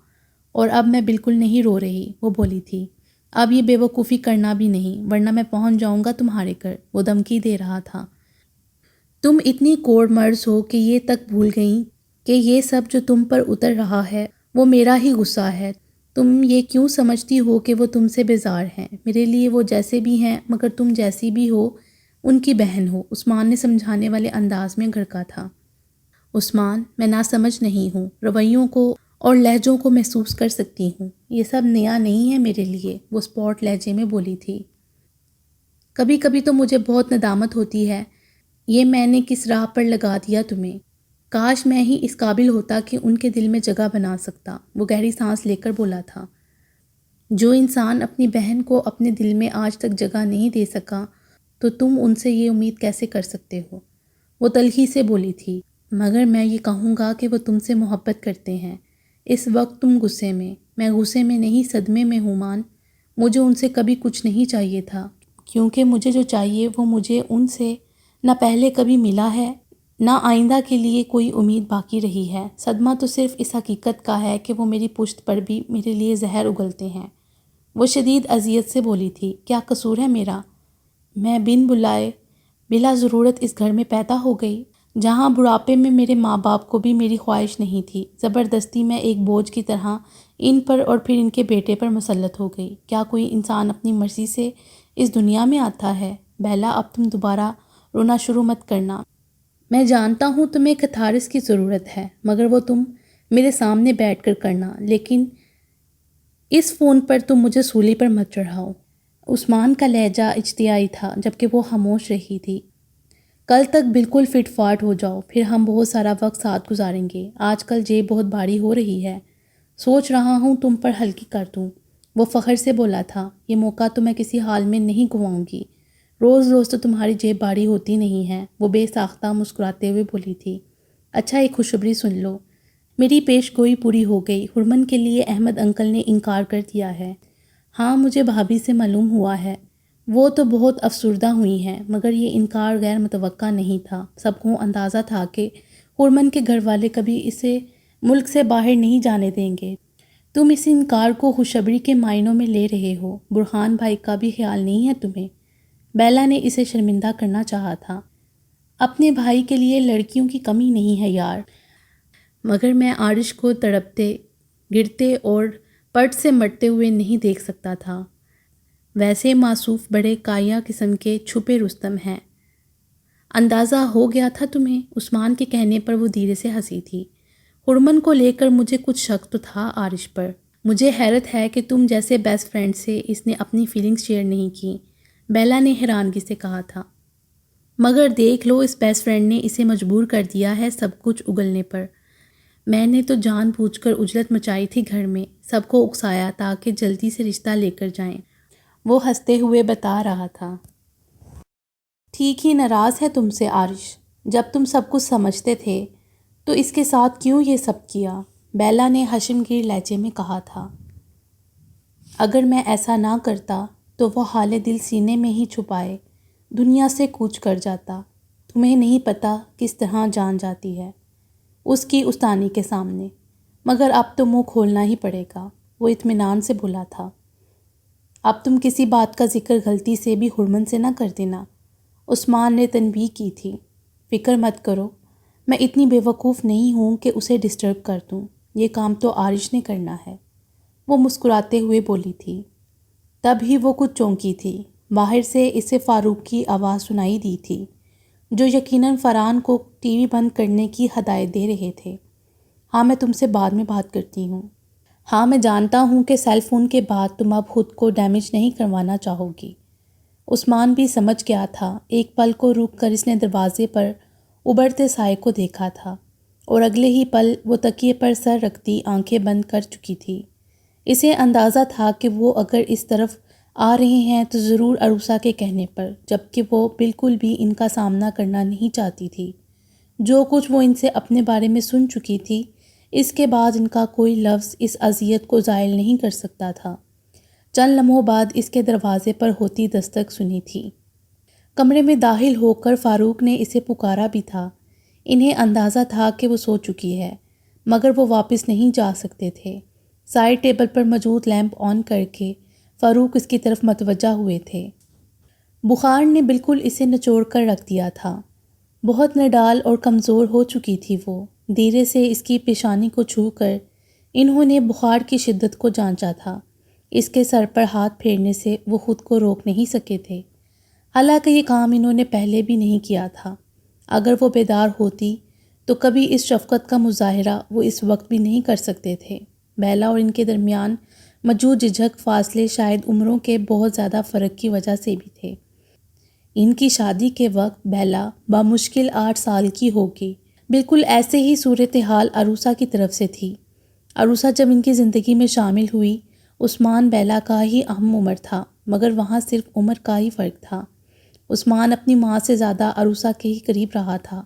اور اب میں بالکل نہیں رو رہی، وہ بولی تھی۔ اب یہ بے وقوفی کرنا بھی نہیں، ورنہ میں پہنچ جاؤں گا تمہارے گھر، وہ دھمکی دے رہا تھا۔ تم اتنی کوڑ مرض ہو کہ یہ تک بھول گئیں کہ یہ سب جو تم پر اتر رہا ہے وہ میرا ہی غصہ ہے. تم یہ کیوں سمجھتی ہو کہ وہ تم سے بیزار ہیں؟ میرے لیے وہ جیسے بھی ہیں مگر تم جیسی بھی ہو ان کی بہن ہو. عثمان نے سمجھانے والے انداز میں گھڑکا تھا. عثمان، میں ناسمجھ نہیں ہوں. رویوں کو اور لہجوں کو محسوس کر سکتی ہوں. یہ سب نیا نہیں ہے میرے لیے، وہ اسپاٹ لہجے میں بولی تھی. کبھی کبھی تو مجھے بہت ندامت ہوتی ہے یہ میں نے کس راہ پر لگا دیا تمہیں. کاش میں ہی اس قابل ہوتا کہ ان کے دل میں جگہ بنا سکتا. وہ گہری سانس لے کر بولا تھا. جو انسان اپنی بہن کو اپنے دل میں آج تک جگہ نہیں دے سکا تو تم ان سے یہ امید کیسے کر سکتے ہو؟ وہ تلخی سے بولی تھی. مگر میں یہ کہوں گا کہ وہ تم سے محبت کرتے ہیں. اس وقت تم غصے میں غصے میں نہیں صدمے میں ہوں مان. مجھے ان سے کبھی کچھ نہیں چاہیے تھا کیونکہ مجھے جو چاہیے وہ مجھے ان سے نہ پہلے کبھی ملا ہے نہ آئندہ کے لیے کوئی امید باقی رہی ہے. صدمہ تو صرف اس حقیقت کا ہے کہ وہ میری پشت پر بھی میرے لیے زہر اگلتے ہیں. وہ شدید اذیت سے بولی تھی. کیا قصور ہے میرا؟ میں بن بلائے بلا ضرورت اس گھر میں پیدا ہو گئی جہاں بڑھاپے میں میرے ماں باپ کو بھی میری خواہش نہیں تھی. زبردستی میں ایک بوجھ کی طرح ان پر اور پھر ان کے بیٹے پر مسلط ہو گئی. کیا کوئی انسان اپنی مرضی سے اس دنیا میں آتا ہے؟ بیلا، اب تم دوبارہ رونا شروع مت کرنا. میں جانتا ہوں تمہیں کتھارس کی ضرورت ہے مگر وہ تم میرے سامنے بیٹھ کر کرنا، لیکن اس فون پر تم مجھے سولی پر مت چڑھاؤ. عثمان کا لہجہ اجتیاعی تھا جبکہ وہ خاموش رہی تھی. کل تک بالکل فٹ فاٹ ہو جاؤ، پھر ہم بہت سارا وقت ساتھ گزاریں گے. آج کل جیب بہت بھاری ہو رہی ہے، سوچ رہا ہوں تم پر ہلکی کر دوں. وہ فخر سے بولا تھا. یہ موقع تو میں کسی حال میں نہیں گنواؤں گی. روز روز تو تمہاری جیب بھاری ہوتی نہیں ہے. وہ بے ساختہ مسکراتے ہوئے بولی تھی. اچھا، ایک خوشخبری سن لو. میری پیش گوئی پوری ہو گئی. ہرمن کے لیے احمد انکل نے انکار کر دیا ہے. ہاں، مجھے بھابھی سے معلوم ہوا ہے. وہ تو بہت افسردہ ہوئی ہیں مگر یہ انکار غیر متوقع نہیں تھا. سب کو اندازہ تھا کہ ہرمن کے گھر والے کبھی اسے ملک سے باہر نہیں جانے دیں گے. تم اس انکار کو خوشخبری کے معنوں میں لے رہے ہو. برہان بھائی کا بھی خیال نہیں ہے تمہیں؟ بیلا نے اسے شرمندہ کرنا چاہا تھا. اپنے بھائی کے لیے لڑکیوں کی کمی نہیں ہے یار. مگر میں عارش کو تڑپتے گرتے اور پٹ سے مرتے ہوئے نہیں دیکھ سکتا تھا. ویسے معصوف بڑے کایا قسم کے چھپے رستم ہیں. اندازہ ہو گیا تھا تمہیں؟ عثمان کے کہنے پر وہ دھیرے سے ہنسی تھی. ہرمن کو لے کر مجھے کچھ شک تو تھا عارش پر. مجھے حیرت ہے کہ تم جیسے بیسٹ فرینڈ سے اس نے اپنی فیلنگز شیئر نہیں کی. بیلا نے حیرانگی سے کہا تھا. مگر دیکھ لو، اس بیسٹ فرینڈ نے اسے مجبور کر دیا ہے سب کچھ اگلنے پر. میں نے تو جان بوجھ کر اجلت مچائی تھی گھر میں، سب کو اکسایا تاکہ جلدی سے رشتہ لے کر جائیں. وہ ہنستے ہوئے بتا رہا تھا. ٹھیک ہی ناراض ہے تم سے عارش. جب تم سب کچھ سمجھتے تھے تو اس کے ساتھ کیوں یہ سب کیا؟ بیلا نے حشم گیر لہجے میں کہا تھا. اگر میں ایسا نہ کرتا تو وہ حال دل سینے میں ہی چھپائے دنیا سے کوچ کر جاتا. تمہیں نہیں پتہ کس طرح جان جاتی ہے اس کی استانی کے سامنے. مگر اب تو منہ کھولنا ہی پڑے گا. وہ اطمینان سے بولا تھا. اب تم کسی بات کا ذکر غلطی سے بھی ہرمن سے نہ کر دینا. عثمان نے تنبیہ کی تھی. فکر مت کرو، میں اتنی بے وقوف نہیں ہوں کہ اسے ڈسٹرب کر دوں. یہ کام تو عارش نے کرنا ہے. وہ مسکراتے ہوئے بولی تھی. تب ہی وہ کچھ چونکی تھی. باہر سے اسے فاروق کی آواز سنائی دی تھی جو یقیناً فرحان کو ٹی وی بند کرنے کی ہدایت دے رہے تھے. ہاں، میں تم سے بعد میں بات کرتی ہوں. ہاں، میں جانتا ہوں کہ سیل فون کے بعد تم اب خود کو ڈیمیج نہیں کروانا چاہو گی. عثمان بھی سمجھ گیا تھا. ایک پل کو رک کر اس نے دروازے پر ابھرتے سائے کو دیکھا تھا اور اگلے ہی پل وہ تکیے پر سر رکھتی آنکھیں بند کر چکی تھی. اسے اندازہ تھا کہ وہ اگر اس طرف آ رہے ہیں تو ضرور عروسہ کے کہنے پر، جبکہ وہ بالکل بھی ان کا سامنا کرنا نہیں چاہتی تھی. جو کچھ وہ ان سے اپنے بارے میں سن چکی تھی اس کے بعد ان کا کوئی لفظ اس اذیت کو زائل نہیں کر سکتا تھا. چند لمحوں بعد اس کے دروازے پر ہوتی دستک سنی تھی. کمرے میں داخل ہو کر فاروق نے اسے پکارا بھی تھا. انہیں اندازہ تھا کہ وہ سو چکی ہے مگر وہ واپس نہیں جا سکتے تھے. سائڈ ٹیبل پر موجود لیمپ آن کر کے فاروق اس کی طرف متوجہ ہوئے تھے. بخار نے بالکل اسے نچوڑ کر رکھ دیا تھا. بہت نڈال اور کمزور ہو چکی تھی وہ. دھیرے سے اس کی پیشانی کو چھو کر انہوں نے بخار کی شدت کو جانچا تھا۔ اس کے سر پر ہاتھ پھیرنے سے وہ خود کو روک نہیں سکے تھے، حالانکہ یہ کام انہوں نے پہلے بھی نہیں کیا تھا۔ اگر وہ بیدار ہوتی تو کبھی اس شفقت کا مظاہرہ وہ اس وقت بھی نہیں کر سکتے تھے۔ بیلا اور ان کے درمیان موجود جھجک فاصلے شاید عمروں کے بہت زیادہ فرق کی وجہ سے بھی تھے۔ ان کی شادی کے وقت بیلا بامشکل 8 سال کی ہوگی۔ بالکل ایسے ہی صورتحال عروسہ کی طرف سے تھی۔ عروسہ جب ان کی زندگی میں شامل ہوئی، عثمان بیلا کا ہی ہم عمر تھا، مگر وہاں صرف عمر کا ہی فرق تھا۔ عثمان اپنی ماں سے زیادہ عروسہ کے ہی قریب رہا تھا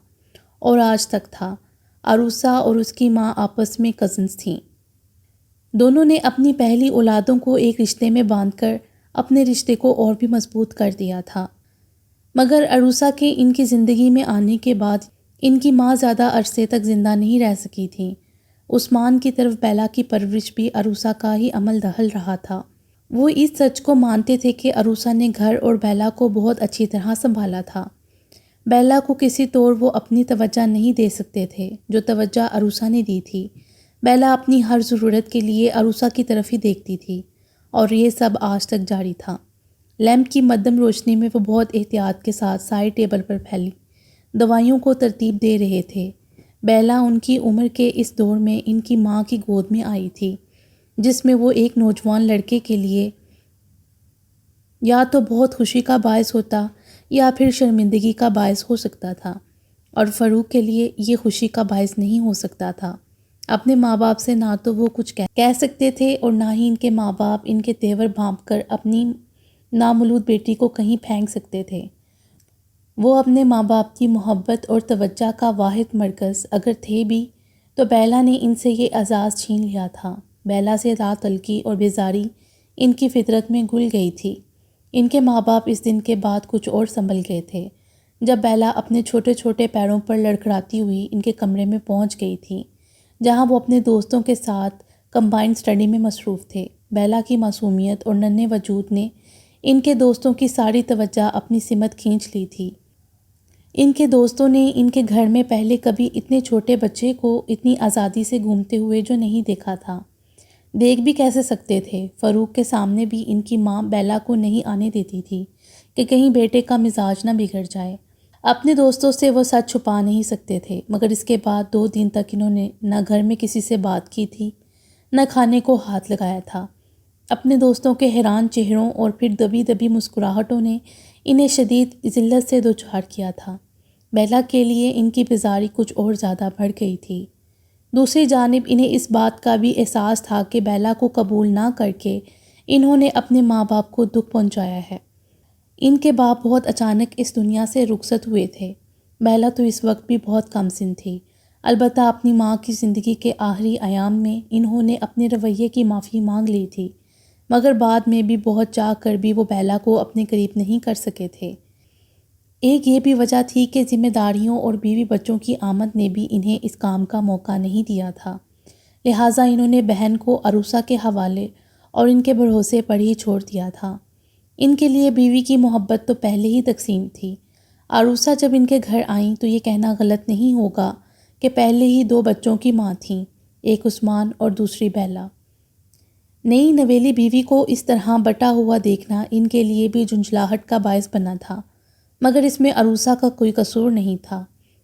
اور آج تک تھا۔ عروسہ اور اس کی ماں آپس میں کزنز تھیں۔ دونوں نے اپنی پہلی اولادوں کو ایک رشتے میں باندھ کر اپنے رشتے کو اور بھی مضبوط کر دیا تھا، مگر عروسہ کے ان کی زندگی میں آنے کے بعد ان کی ماں زیادہ عرصے تک زندہ نہیں رہ سکی تھیں۔ عثمان کی طرف بیلا کی پرورش بھی عروسہ کا ہی عمل دخل رہا تھا۔ وہ اس سچ کو مانتے تھے کہ عروسہ نے گھر اور بیلا کو بہت اچھی طرح سنبھالا تھا۔ بیلا کو کسی طور وہ اپنی توجہ نہیں دے سکتے تھے جو توجہ عروسہ نے دی تھی۔ بیلا اپنی ہر ضرورت کے لیے عروسہ کی طرف ہی دیکھتی تھی، اور یہ سب آج تک جاری تھا۔ لیمپ کی مدھم روشنی میں وہ بہت احتیاط کے ساتھ سائے ٹیبل پر پھیلی دوائیوں کو ترتیب دے رہے تھے۔ بیلا ان کی عمر کے اس دور میں ان کی ماں کی گود میں آئی تھی، جس میں وہ ایک نوجوان لڑکے کے لیے یا تو بہت خوشی کا باعث ہوتا یا پھر شرمندگی کا باعث ہو سکتا تھا، اور فاروق کے لیے یہ خوشی کا باعث نہیں ہو سکتا تھا۔ اپنے ماں باپ سے نہ تو وہ کچھ کہہ سکتے تھے اور نہ ہی ان کے ماں باپ ان کے تیور بھانپ کر اپنی نامولود بیٹی کو کہیں پھینک سکتے تھے۔ وہ اپنے ماں باپ کی محبت اور توجہ کا واحد مرکز اگر تھے بھی تو بیلا نے ان سے یہ اعزاز چھین لیا تھا۔ بیلا سے لا تلقی اور بیزاری ان کی فطرت میں گھل گئی تھی۔ ان کے ماں باپ اس دن کے بعد کچھ اور سنبھل گئے تھے جب بیلا اپنے چھوٹے چھوٹے پیروں پر لڑکھڑاتی ہوئی ان کے کمرے میں پہنچ گئی تھی، جہاں وہ اپنے دوستوں کے ساتھ کمبائنڈ اسٹڈی میں مصروف تھے۔ بیلا کی معصومیت اور ننھے وجود نے ان کے دوستوں کی ساری توجہ اپنی سمت کھینچ لی تھی۔ ان کے دوستوں نے ان کے گھر میں پہلے کبھی اتنے چھوٹے بچے کو اتنی آزادی سے گھومتے ہوئے جو نہیں دیکھا تھا۔ دیکھ بھی کیسے سکتے تھے؟ فاروق کے سامنے بھی ان کی ماں بیلا کو نہیں آنے دیتی تھی کہ کہیں بیٹے کا مزاج نہ بگڑ جائے۔ اپنے دوستوں سے وہ سچ چھپا نہیں سکتے تھے، مگر اس کے بعد 2 دن تک انہوں نے نہ گھر میں کسی سے بات کی تھی، نہ کھانے کو ہاتھ لگایا تھا۔ اپنے دوستوں کے حیران چہروں اور پھر دبی دبی مسکراہٹوں نے انہیں شدید ذلت سے دوچار کیا تھا۔ بیلا کے لیے ان کی بیزاری کچھ اور زیادہ بڑھ گئی تھی۔ دوسری جانب انہیں اس بات کا بھی احساس تھا کہ بیلا کو قبول نہ کر کے انہوں نے اپنے ماں باپ کو دکھ پہنچایا ہے۔ ان کے باپ بہت اچانک اس دنیا سے رخصت ہوئے تھے۔ بیلا تو اس وقت بھی بہت کم سن تھی۔ البتہ اپنی ماں کی زندگی کے آخری ایام میں انہوں نے اپنے رویے کی معافی مانگ لی تھی، مگر بعد میں بھی بہت چاہ کر بھی وہ بیلا کو اپنے قریب نہیں کر سکے تھے۔ ایک یہ بھی وجہ تھی کہ ذمہ داریوں اور بیوی بچوں کی آمد نے بھی انہیں اس کام کا موقع نہیں دیا تھا، لہٰذا انہوں نے بہن کو عروسہ کے حوالے اور ان کے بھروسے پر ہی چھوڑ دیا تھا۔ ان کے لیے بیوی کی محبت تو پہلے ہی تقسیم تھی۔ عروسہ جب ان کے گھر آئیں تو یہ کہنا غلط نہیں ہوگا کہ پہلے ہی 2 بچوں کی ماں تھیں، ایک عثمان اور دوسری بیلا۔ نئی نویلی بیوی کو اس طرح بٹا ہوا دیکھنا ان کے لیے بھی جھنجھلاہٹ کا باعث بنا تھا، مگر اس میں عروسہ کا کوئی قصور نہیں تھا۔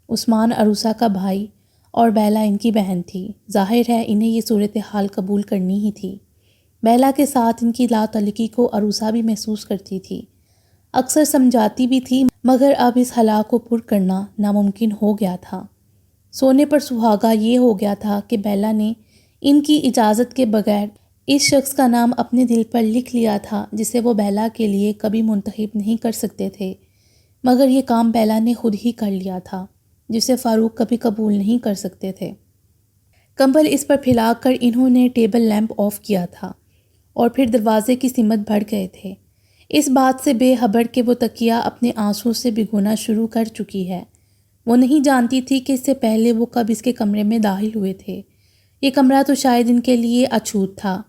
عثمان عروسہ کا بھائی اور بیلا ان کی بہن تھی، ظاہر ہے انہیں یہ صورتحال قبول کرنی ہی تھی۔ بیلا کے ساتھ ان کی لا تعلقی کو عروسہ بھی محسوس کرتی تھی، اکثر سمجھاتی بھی تھی، مگر اب اس خلا کو پر کرنا ناممکن ہو گیا تھا۔ سونے پر سہاگا یہ ہو گیا تھا کہ بیلا نے ان کی اجازت کے بغیر اس شخص کا نام اپنے دل پر لکھ لیا تھا جسے وہ بیلا کے لیے کبھی منتخب نہیں کر سکتے تھے، مگر یہ کام بیلا نے خود ہی کر لیا تھا جسے فاروق کبھی قبول نہیں کر سکتے تھے۔ کمبل اس پر پھیلا کر انہوں نے ٹیبل لیمپ آف کیا تھا اور پھر دروازے کی سمت بڑھ گئے تھے، اس بات سے بے خبر کہ وہ تکیہ اپنے آنسوں سے بھگونا شروع کر چکی ہے۔ وہ نہیں جانتی تھی کہ اس سے پہلے وہ کب اس کے کمرے میں داخل ہوئے تھے۔ یہ کمرہ تو شاید ان کے لیے اچھوت تھا،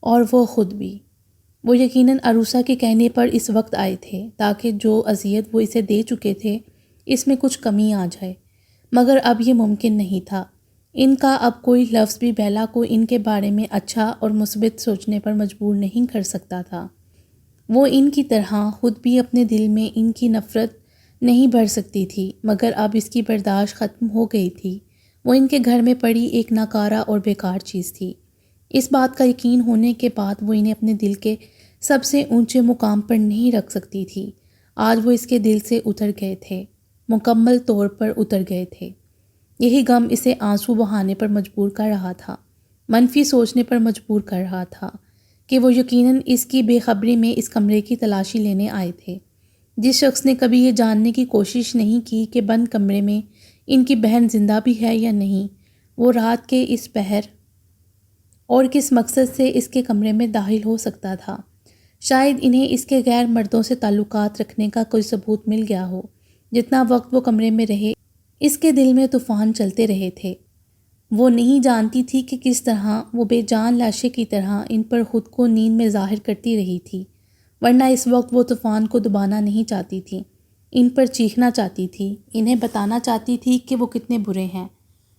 اور وہ خود بھی۔ وہ یقیناً عروسہ کے کہنے پر اس وقت آئے تھے تاکہ جو اذیت وہ اسے دے چکے تھے اس میں کچھ کمی آ جائے، مگر اب یہ ممکن نہیں تھا۔ ان کا اب کوئی لفظ بھی بیلا کو ان کے بارے میں اچھا اور مثبت سوچنے پر مجبور نہیں کر سکتا تھا۔ وہ ان کی طرح خود بھی اپنے دل میں ان کی نفرت نہیں بھر سکتی تھی، مگر اب اس کی برداشت ختم ہو گئی تھی۔ وہ ان کے گھر میں پڑی ایک ناکارہ اور بیکار چیز تھی۔ اس بات کا یقین ہونے کے بعد وہ انہیں اپنے دل کے سب سے اونچے مقام پر نہیں رکھ سکتی تھی۔ آج وہ اس کے دل سے اتر گئے تھے، مکمل طور پر اتر گئے تھے۔ یہی غم اسے آنسو بہانے پر مجبور کر رہا تھا، منفی سوچنے پر مجبور کر رہا تھا کہ وہ یقیناً اس کی بے خبری میں اس کمرے کی تلاشی لینے آئے تھے۔ جس شخص نے کبھی یہ جاننے کی کوشش نہیں کی کہ بند کمرے میں ان کی بہن زندہ بھی ہے یا نہیں، وہ رات کے اس پہر اور کس مقصد سے اس کے کمرے میں داخل ہو سکتا تھا؟ شاید انہیں اس کے غیر مردوں سے تعلقات رکھنے کا کوئی ثبوت مل گیا ہو۔ جتنا وقت وہ کمرے میں رہے، اس کے دل میں طوفان چلتے رہے تھے۔ وہ نہیں جانتی تھی کہ کس طرح وہ بے جان لاشے کی طرح ان پر خود کو نیند میں ظاہر کرتی رہی تھی، ورنہ اس وقت وہ طوفان کو دبانا نہیں چاہتی تھی، ان پر چیخنا چاہتی تھی، انہیں بتانا چاہتی تھی کہ وہ کتنے برے ہیں،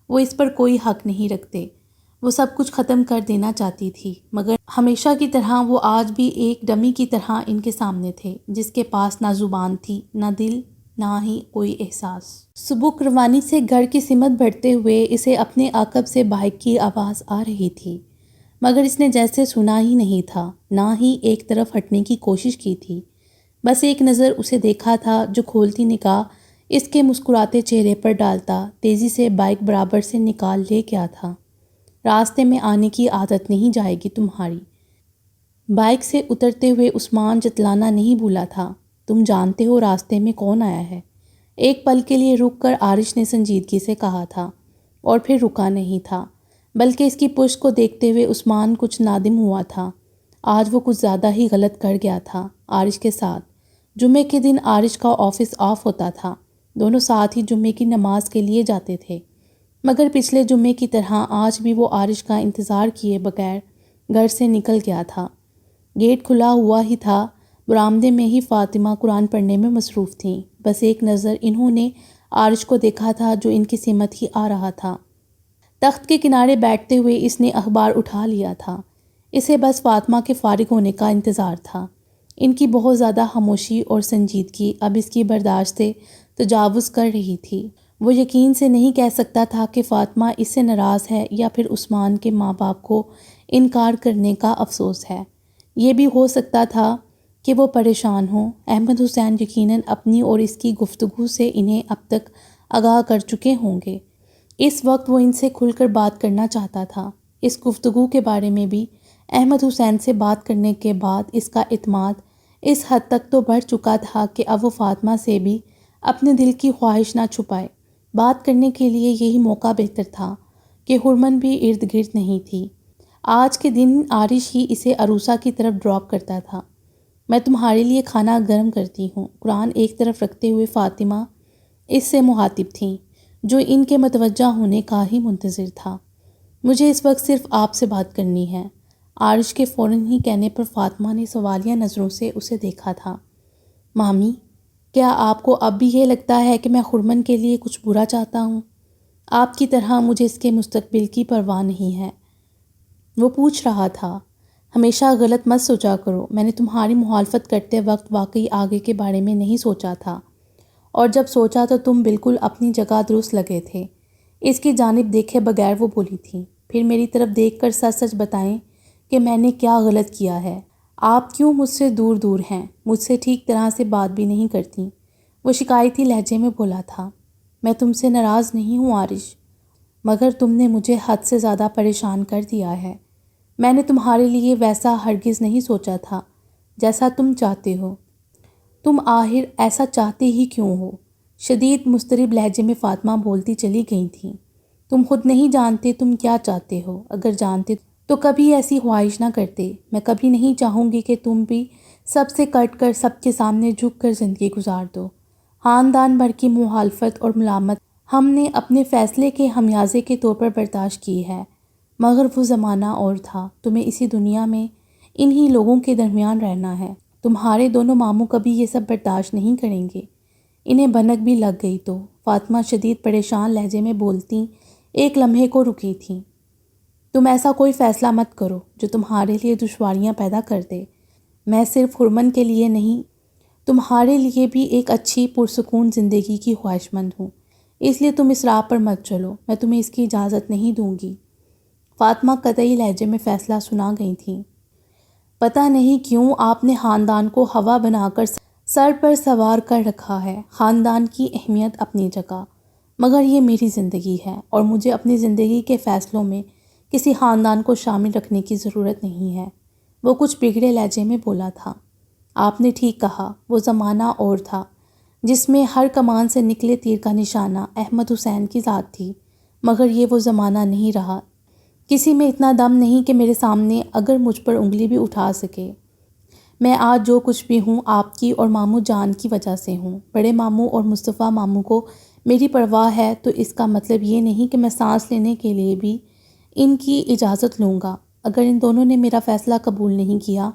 وہ اس پر کوئی حق نہیں رکھتے۔ وہ سب کچھ ختم کر دینا چاہتی تھی، مگر ہمیشہ کی طرح وہ آج بھی ایک ڈمی کی طرح ان کے سامنے تھے، جس کے پاس نہ زبان تھی، نہ دل، نہ ہی کوئی احساس۔ سبک روانی سے گھر کی سمت بڑھتے ہوئے اسے اپنے عقب سے بائک کی آواز آ رہی تھی، مگر اس نے جیسے سنا ہی نہیں تھا، نہ ہی ایک طرف ہٹنے کی کوشش کی تھی۔ بس ایک نظر اسے دیکھا تھا جو کھولتی نگاہ اس کے مسکراتے چہرے پر ڈالتا تیزی سے بائک برابر سے نکال لے گیا تھا۔ راستے میں آنے کی عادت نہیں جائے گی تمہاری۔ بائک سے اترتے ہوئے عثمان جتلانا نہیں بھولا تھا، تم جانتے ہو راستے میں کون آیا ہے؟ ایک پل کے لیے رک کر عارش نے سنجیدگی سے کہا تھا، اور پھر رکا نہیں تھا، بلکہ اس کی پشت کو دیکھتے ہوئے عثمان کچھ نادم ہوا تھا۔ آج وہ کچھ زیادہ ہی غلط کر گیا تھا عارش کے ساتھ۔ جمعے کے دن عارش کا آفس آف ہوتا تھا، دونوں ساتھ ہی جمعے کی نماز کے لیے جاتے تھے، مگر پچھلے جمعے کی طرح آج بھی وہ عارش کا انتظار کیے بغیر گھر سے نکل گیا تھا۔ گیٹ کھلا ہوا ہی تھا، برآمدے میں ہی فاطمہ قرآن پڑھنے میں مصروف تھیں۔ بس ایک نظر انہوں نے عارش کو دیکھا تھا جو ان کی سمت ہی آ رہا تھا۔ تخت کے کنارے بیٹھتے ہوئے اس نے اخبار اٹھا لیا تھا، اسے بس فاطمہ کے فارغ ہونے کا انتظار تھا۔ ان کی بہت زیادہ خاموشی اور سنجیدگی اب اس کی برداشت سے تجاوز کر رہی تھی۔ وہ یقین سے نہیں کہہ سکتا تھا کہ فاطمہ اس سے ناراض ہے یا پھر عثمان کے ماں باپ کو انکار کرنے کا افسوس ہے۔ یہ بھی ہو سکتا تھا کہ وہ پریشان ہوں۔ احمد حسین یقیناً اپنی اور اس کی گفتگو سے انہیں اب تک آگاہ کر چکے ہوں گے۔ اس وقت وہ ان سے کھل کر بات کرنا چاہتا تھا۔ اس گفتگو کے بارے میں بھی احمد حسین سے بات کرنے کے بعد اس کا اعتماد اس حد تک تو بڑھ چکا تھا کہ اب وہ فاطمہ سے بھی اپنے دل کی خواہش نہ چھپائے۔ بات کرنے کے لیے یہی موقع بہتر تھا کہ حرمن بھی ارد گرد نہیں تھی۔ آج کے دن عارش ہی اسے عروسہ کی طرف ڈراپ کرتا تھا۔ میں تمہارے لیے کھانا گرم کرتی ہوں۔ قرآن ایک طرف رکھتے ہوئے فاطمہ اس سے مخاطب تھیں، جو ان کے متوجہ ہونے کا ہی منتظر تھا۔ مجھے اس وقت صرف آپ سے بات کرنی ہے۔ عارش کے فوراً ہی کہنے پر فاطمہ نے سوالیہ نظروں سے اسے دیکھا تھا۔ مامی، کیا آپ کو اب بھی یہ لگتا ہے کہ میں خرمن کے لیے کچھ برا چاہتا ہوں؟ آپ کی طرح مجھے اس کے مستقبل کی پرواہ نہیں ہے، وہ پوچھ رہا تھا۔ ہمیشہ غلط مت سوچا کرو، میں نے تمہاری مخالفت کرتے وقت واقعی آگے کے بارے میں نہیں سوچا تھا، اور جب سوچا تو تم بالکل اپنی جگہ درست لگے تھے۔ اس کی جانب دیکھے بغیر وہ بولی تھی، پھر میری طرف دیکھ کر سچ سچ بتائیں کہ میں نے کیا غلط کیا ہے۔ آپ کیوں مجھ سے دور دور ہیں، مجھ سے ٹھیک طرح سے بات بھی نہیں کرتی؟ وہ شکایتی لہجے میں بولا تھا۔ میں تم سے ناراض نہیں ہوں عارش، مگر تم نے مجھے حد سے زیادہ پریشان کر دیا ہے۔ میں نے تمہارے لیے ویسا ہرگز نہیں سوچا تھا جیسا تم چاہتے ہو۔ تم آخر ایسا چاہتے ہی کیوں ہو؟ شدید مضطرب لہجے میں فاطمہ بولتی چلی گئی تھیں۔ تم خود نہیں جانتے تم کیا چاہتے ہو، اگر جانتے تو کبھی ایسی خواہش نہ کرتے۔ میں کبھی نہیں چاہوں گی کہ تم بھی سب سے کٹ کر سب کے سامنے جھک کر زندگی گزار دو۔ خاندان بھر کی مخالفت اور ملامت ہم نے اپنے فیصلے کے خمیازے کے طور پر برداشت کی ہے، مگر وہ زمانہ اور تھا۔ تمہیں اسی دنیا میں انہی لوگوں کے درمیان رہنا ہے۔ تمہارے دونوں ماموں کبھی یہ سب برداشت نہیں کریں گے۔ انہیں بھنک بھی لگ گئی تو فاطمہ شدید پریشان لہجے میں بولتی ایک لمحے کو رکی تھیں۔ تم ایسا کوئی فیصلہ مت کرو جو تمہارے لیے دشواریاں پیدا کر دے۔ میں صرف ہرمن کے لیے نہیں، تمہارے لیے بھی ایک اچھی پرسکون زندگی کی خواہش مند ہوں، اس لیے تم اس راہ پر مت چلو، میں تمہیں اس کی اجازت نہیں دوں گی۔ فاطمہ قطعی لہجے میں فیصلہ سنا گئی تھیں۔ پتہ نہیں کیوں آپ نے خاندان کو ہوا بنا کر سر پر سوار کر رکھا ہے۔ خاندان کی اہمیت اپنی جگہ، مگر یہ میری زندگی ہے اور مجھے اپنی زندگی کے فیصلوں میں کسی خاندان کو شامل رکھنے کی ضرورت نہیں ہے، وہ کچھ بگڑے لہجے میں بولا تھا۔ آپ نے ٹھیک کہا، وہ زمانہ اور تھا جس میں ہر کمان سے نکلے تیر کا نشانہ احمد حسین کی ذات تھی، مگر یہ وہ زمانہ نہیں رہا۔ کسی میں اتنا دم نہیں کہ میرے سامنے اگر مجھ پر انگلی بھی اٹھا سکے۔ میں آج جو کچھ بھی ہوں آپ کی اور ماموں جان کی وجہ سے ہوں۔ بڑے ماموں اور مصطفیٰ ماموں کو میری پرواہ ہے تو اس کا مطلب یہ نہیں کہ میں سانس لینے کے لیے بھی ان کی اجازت لوں گا۔ اگر ان دونوں نے میرا فیصلہ قبول نہیں کیا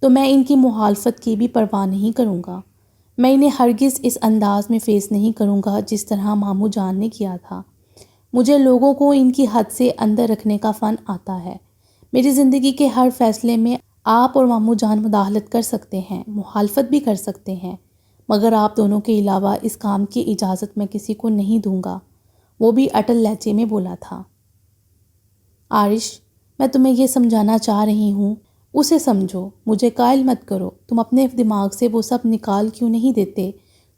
تو میں ان کی مخالفت کی بھی پرواہ نہیں کروں گا۔ میں انہیں ہرگز اس انداز میں فیس نہیں کروں گا جس طرح ماموں جان نے کیا تھا۔ مجھے لوگوں کو ان کی حد سے اندر رکھنے کا فن آتا ہے۔ میری زندگی کے ہر فیصلے میں آپ اور ماموں جان مداخلت کر سکتے ہیں، مخالفت بھی کر سکتے ہیں، مگر آپ دونوں کے علاوہ اس کام کی اجازت میں کسی کو نہیں دوں گا، وہ بھی اٹل لہجے میں بولا تھا۔ عارش، میں تمہیں یہ سمجھانا چاہ رہی ہوں، اسے سمجھو، مجھے قائل مت کرو۔ تم اپنے دماغ سے وہ سب نکال کیوں نہیں دیتے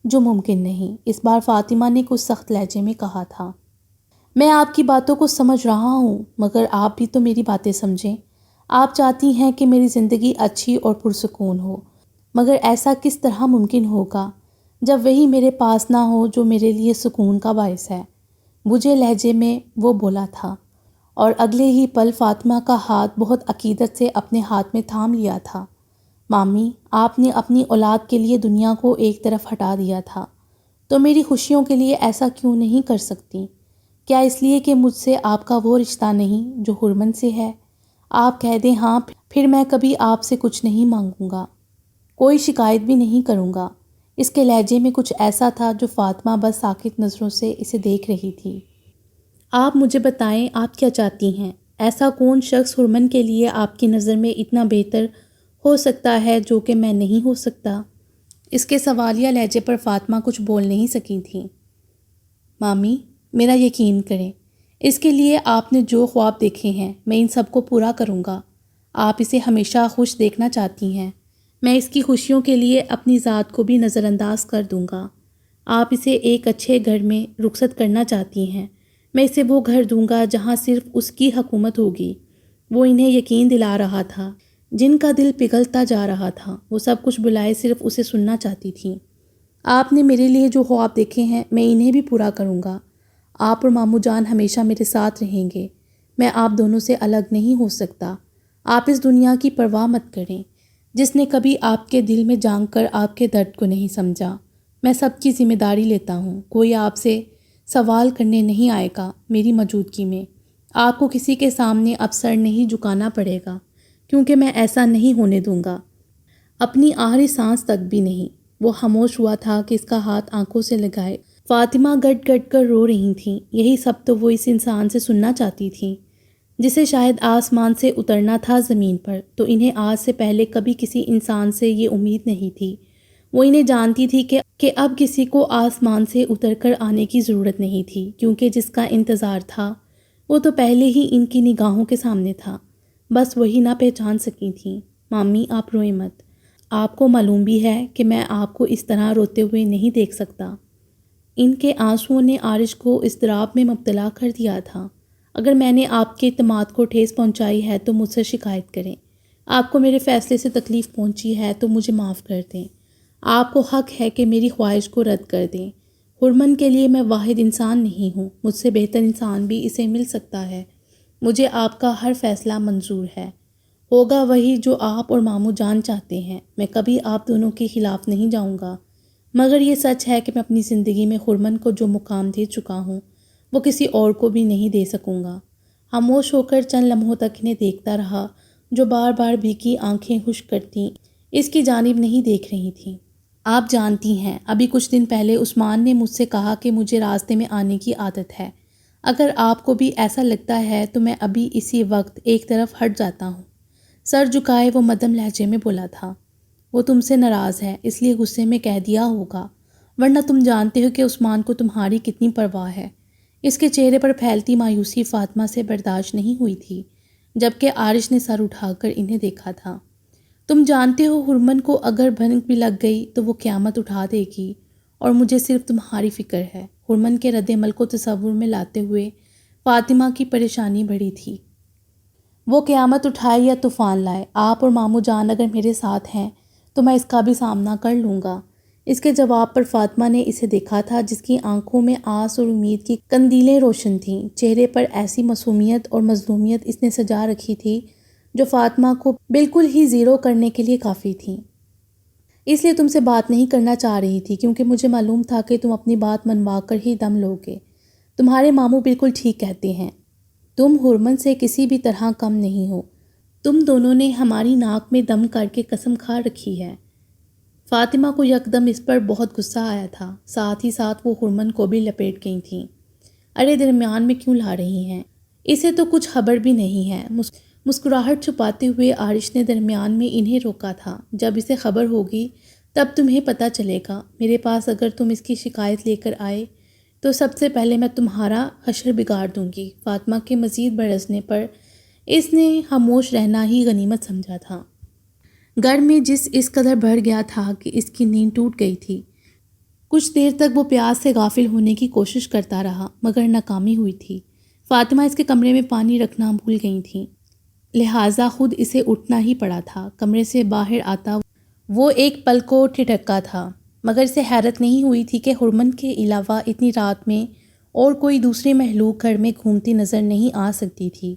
جو ممکن نہیں؟ اس بار فاطمہ نے کچھ سخت لہجے میں کہا تھا۔ میں آپ کی باتوں کو سمجھ رہا ہوں، مگر آپ بھی تو میری باتیں سمجھیں۔ آپ چاہتی ہیں کہ میری زندگی اچھی اور پرسکون ہو، مگر ایسا کس طرح ممکن ہوگا جب وہی میرے پاس نہ ہو جو میرے لیے سکون کا باعث ہے؟ بجھے لہجے میں وہ بولا تھا، اور اگلے ہی پل فاطمہ کا ہاتھ بہت عقیدت سے اپنے ہاتھ میں تھام لیا تھا۔ مامی، آپ نے اپنی اولاد کے لیے دنیا کو ایک طرف ہٹا دیا تھا، تو میری خوشیوں کے لیے ایسا کیوں نہیں کر سکتی؟ کیا اس لیے کہ مجھ سے آپ کا وہ رشتہ نہیں جو ہرمن سے ہے؟ آپ کہہ دیں ہاں، پھر میں کبھی آپ سے کچھ نہیں مانگوں گا، کوئی شکایت بھی نہیں کروں گا۔ اس کے لہجے میں کچھ ایسا تھا جو فاطمہ بس ساکت نظروں سے اسے دیکھ رہی تھی۔ آپ مجھے بتائیں، آپ کیا چاہتی ہیں؟ ایسا کون شخص ہرمن کے لیے آپ کی نظر میں اتنا بہتر ہو سکتا ہے جو کہ میں نہیں ہو سکتا؟ اس کے سوالیہ لہجے پر فاطمہ کچھ بول نہیں سکی تھیں۔ مامی، میرا یقین کریں، اس کے لیے آپ نے جو خواب دیکھے ہیں میں ان سب کو پورا کروں گا۔ آپ اسے ہمیشہ خوش دیکھنا چاہتی ہیں، میں اس کی خوشیوں کے لیے اپنی ذات کو بھی نظر انداز کر دوں گا۔ آپ اسے ایک اچھے گھر میں رخصت کرنا چاہتی ہیں، میں اسے وہ گھر دوں گا جہاں صرف اس کی حکومت ہوگی۔ وہ انہیں یقین دلا رہا تھا، جن کا دل پگھلتا جا رہا تھا، وہ سب کچھ بلائے صرف اسے سننا چاہتی تھیں۔ آپ نے میرے لیے جو خواب دیکھے ہیں میں انہیں بھی پورا کروں گا۔ آپ اور ماموں جان ہمیشہ میرے ساتھ رہیں گے، میں آپ دونوں سے الگ نہیں ہو سکتا۔ آپ اس دنیا کی پرواہ مت کریں جس نے کبھی آپ کے دل میں جھانک کر آپ کے درد کو نہیں سمجھا۔ میں سب کی ذمہ داری لیتا ہوں، کوئی آپ سے سوال کرنے نہیں آئے گا۔ میری موجودگی میں آپ کو کسی کے سامنے اب سر نہیں جھکانا پڑے گا، کیونکہ میں ایسا نہیں ہونے دوں گا، اپنی آخری سانس تک بھی نہیں۔ وہ خاموش ہوا تھا کہ اس کا ہاتھ آنکھوں سے لگائے فاطمہ گٹ گٹ کر رو رہی تھیں۔ یہی سب تو وہ اس انسان سے سننا چاہتی تھیں جسے شاید آسمان سے اترنا تھا زمین پر، تو انہیں آج سے پہلے کبھی کسی انسان سے یہ امید نہیں تھی۔ وہ انہیں جانتی تھی کہ اب کسی کو آسمان سے اتر کر آنے کی ضرورت نہیں تھی، کیونکہ جس کا انتظار تھا وہ تو پہلے ہی ان کی نگاہوں کے سامنے تھا، بس وہی نہ پہچان سکی تھیں۔ مامی، آپ روئیں مت، آپ کو معلوم بھی ہے کہ میں آپ کو اس طرح روتے ہوئے نہیں دیکھ سکتا۔ ان کے آنسوؤں نے عارش کو اضطراب میں مبتلا کر دیا تھا۔ اگر میں نے آپ کے اعتماد کو ٹھیس پہنچائی ہے تو مجھ سے شکایت کریں۔ آپ کو میرے فیصلے سے تکلیف پہنچی ہے تو مجھے معاف کر دیں۔ آپ کو حق ہے کہ میری خواہش کو رد کر دیں۔ ہرمن کے لیے میں واحد انسان نہیں ہوں، مجھ سے بہتر انسان بھی اسے مل سکتا ہے۔ مجھے آپ کا ہر فیصلہ منظور ہے، ہوگا وہی جو آپ اور ماموں جان چاہتے ہیں۔ میں کبھی آپ دونوں کے خلاف نہیں جاؤں گا، مگر یہ سچ ہے کہ میں اپنی زندگی میں ہرمن کو جو مقام دے چکا ہوں وہ کسی اور کو بھی نہیں دے سکوں گا۔ خاموش ہو کر چند لمحوں تک انہیں دیکھتا رہا، جو بار بار بھیگی آنکھیں خشک کرتی اس کی جانب نہیں دیکھ رہی تھیں۔ آپ جانتی ہیں، ابھی کچھ دن پہلے عثمان نے مجھ سے کہا کہ مجھے راستے میں آنے کی عادت ہے۔ اگر آپ کو بھی ایسا لگتا ہے تو میں ابھی اسی وقت ایک طرف ہٹ جاتا ہوں۔ سر جھکائے وہ مدھم لہجے میں بولا تھا۔ وہ تم سے ناراض ہے اس لیے غصے میں کہہ دیا ہوگا، ورنہ تم جانتے ہو کہ عثمان کو تمہاری کتنی پرواہ ہے۔ اس کے چہرے پر پھیلتی مایوسی فاطمہ سے برداشت نہیں ہوئی تھی، جبکہ عارش نے سر اٹھا کر انہیں دیکھا تھا۔ تم جانتے ہو ہرمن کو اگر بھنک بھی لگ گئی تو وہ قیامت اٹھا دے گی، اور مجھے صرف تمہاری فکر ہے۔ ہرمن کے رد عمل کو تصور میں لاتے ہوئے فاطمہ کی پریشانی بڑھی تھی۔ وہ قیامت اٹھائے یا طوفان لائے، آپ اور ماموں جان اگر میرے ساتھ ہیں تو میں اس کا بھی سامنا کر لوں گا۔ اس کے جواب پر فاطمہ نے اسے دیکھا تھا جس کی آنکھوں میں آس اور امید کی قندیلیں روشن تھیں، چہرے پر ایسی معصومیت اور مظلومیت اس نے سجا رکھی تھی جو فاطمہ کو بالکل ہی زیرو کرنے کے لیے کافی تھی۔ اس لیے تم سے بات نہیں کرنا چاہ رہی تھی کیونکہ مجھے معلوم تھا کہ تم اپنی بات منوا کر ہی دم لوگے۔ تمہارے ماموں بالکل ٹھیک کہتے ہیں، تم ہرمن سے کسی بھی طرح کم نہیں ہو۔ تم دونوں نے ہماری ناک میں دم کر کے قسم کھا رکھی ہے۔ فاطمہ کو یکدم اس پر بہت غصہ آیا تھا، ساتھ ہی ساتھ وہ ہرمن کو بھی لپیٹ گئی تھیں۔ ارے درمیان میں کیوں لا رہی ہیں؟ اسے تو کچھ خبر بھی نہیں ہے۔ مسکراہٹ چھپاتے ہوئے عارش نے درمیان میں انہیں روکا تھا۔ جب اسے خبر ہوگی تب تمہیں پتہ چلے گا۔ میرے پاس اگر تم اس کی شکایت لے کر آئے تو سب سے پہلے میں تمہارا حشر بگاڑ دوں گی۔ فاطمہ کے مزید برسنے پر اس نے خاموش رہنا ہی غنیمت سمجھا تھا۔ گھر میں اس قدر بڑھ گیا تھا کہ اس کی نیند ٹوٹ گئی تھی۔ کچھ دیر تک وہ پیاس سے غافل ہونے کی کوشش کرتا رہا مگر ناکامی ہوئی تھی۔ فاطمہ اس کے کمرے میں پانی رکھنا بھول گئی تھیں، لہٰذا خود اسے اٹھنا ہی پڑا تھا۔ کمرے سے باہر آتا وہ ایک پل کو ٹھٹکا تھا، مگر اسے حیرت نہیں ہوئی تھی کہ ہرمن کے علاوہ اتنی رات میں اور کوئی دوسری مخلوق گھر میں گھومتی نظر نہیں آ سکتی تھی۔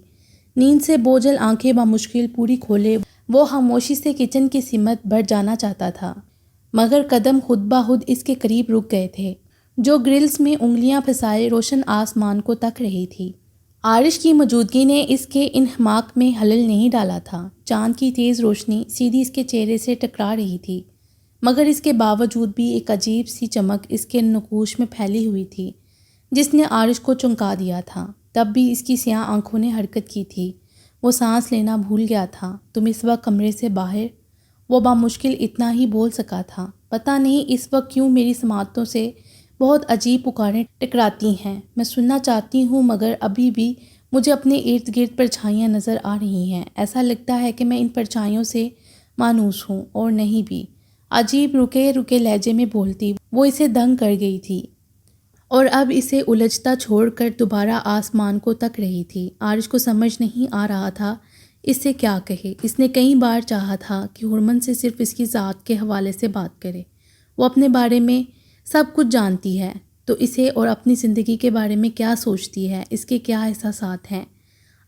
نیند سے بوجھل آنکھیں بمشکل پوری کھولے وہ خاموشی سے کچن کی سمت بڑھ جانا چاہتا تھا، مگر قدم خود بخود اس کے قریب رک گئے تھے، جو گرلز میں انگلیاں پھنسائے روشن آسمان کو تک رہی تھی۔ عارش کی موجودگی نے اس کے انہماک میں خلل نہیں ڈالا تھا۔ چاند کی تیز روشنی سیدھی اس کے چہرے سے ٹکرا رہی تھی، مگر اس کے باوجود بھی ایک عجیب سی چمک اس کے نقوش میں پھیلی ہوئی تھی جس نے عارش کو چونکا دیا تھا۔ تب بھی اس کی سیاہ آنکھوں نے حرکت کی تھی، وہ سانس لینا بھول گیا تھا۔ تم اس وقت کمرے سے باہر؟ وہ بامشکل اتنا ہی بول سکا تھا۔ پتہ نہیں اس وقت کیوں میری سماعتوں سے بہت عجیب پکاریں ٹکراتی ہیں۔ میں سننا چاہتی ہوں مگر ابھی بھی مجھے اپنے ارد گرد پرچھائیاں نظر آ رہی ہیں۔ ایسا لگتا ہے کہ میں ان پرچھائیوں سے مانوس ہوں اور نہیں بھی۔ عجیب رکے رکے لہجے میں بولتی وہ اسے دنگ کر گئی تھی اور اب اسے الجھتا چھوڑ کر دوبارہ آسمان کو تک رہی تھی۔ عارش کو سمجھ نہیں آ رہا تھا اس سے کیا کہے۔ اس نے کئی بار چاہا تھا کہ ہرمن سے صرف اس کی ذات کے حوالے سے بات کرے، وہ اپنے بارے میں سب کچھ جانتی ہے تو اسے اور اپنی زندگی کے بارے میں کیا سوچتی ہے، اس کے کیا احساسات ہیں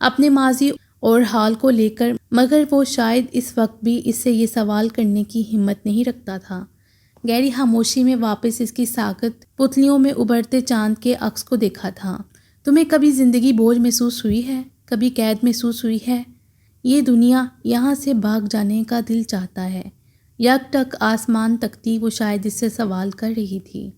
اپنے ماضی اور حال کو لے کر، مگر وہ شاید اس وقت بھی اس سے یہ سوال کرنے کی ہمت نہیں رکھتا تھا۔ گہری خاموشی میں واپس اس کی ساکت پتلیوں میں ابھرتے چاند کے عکس کو دیکھا تھا۔ تمہیں کبھی زندگی بوجھ محسوس ہوئی ہے؟ کبھی قید محسوس ہوئی ہے؟ یہ دنیا، یہاں سے بھاگ جانے کا دل چاہتا ہے۔ یک ٹک آسمان تکتی وہ شاید اس سے سوال کر رہی تھی۔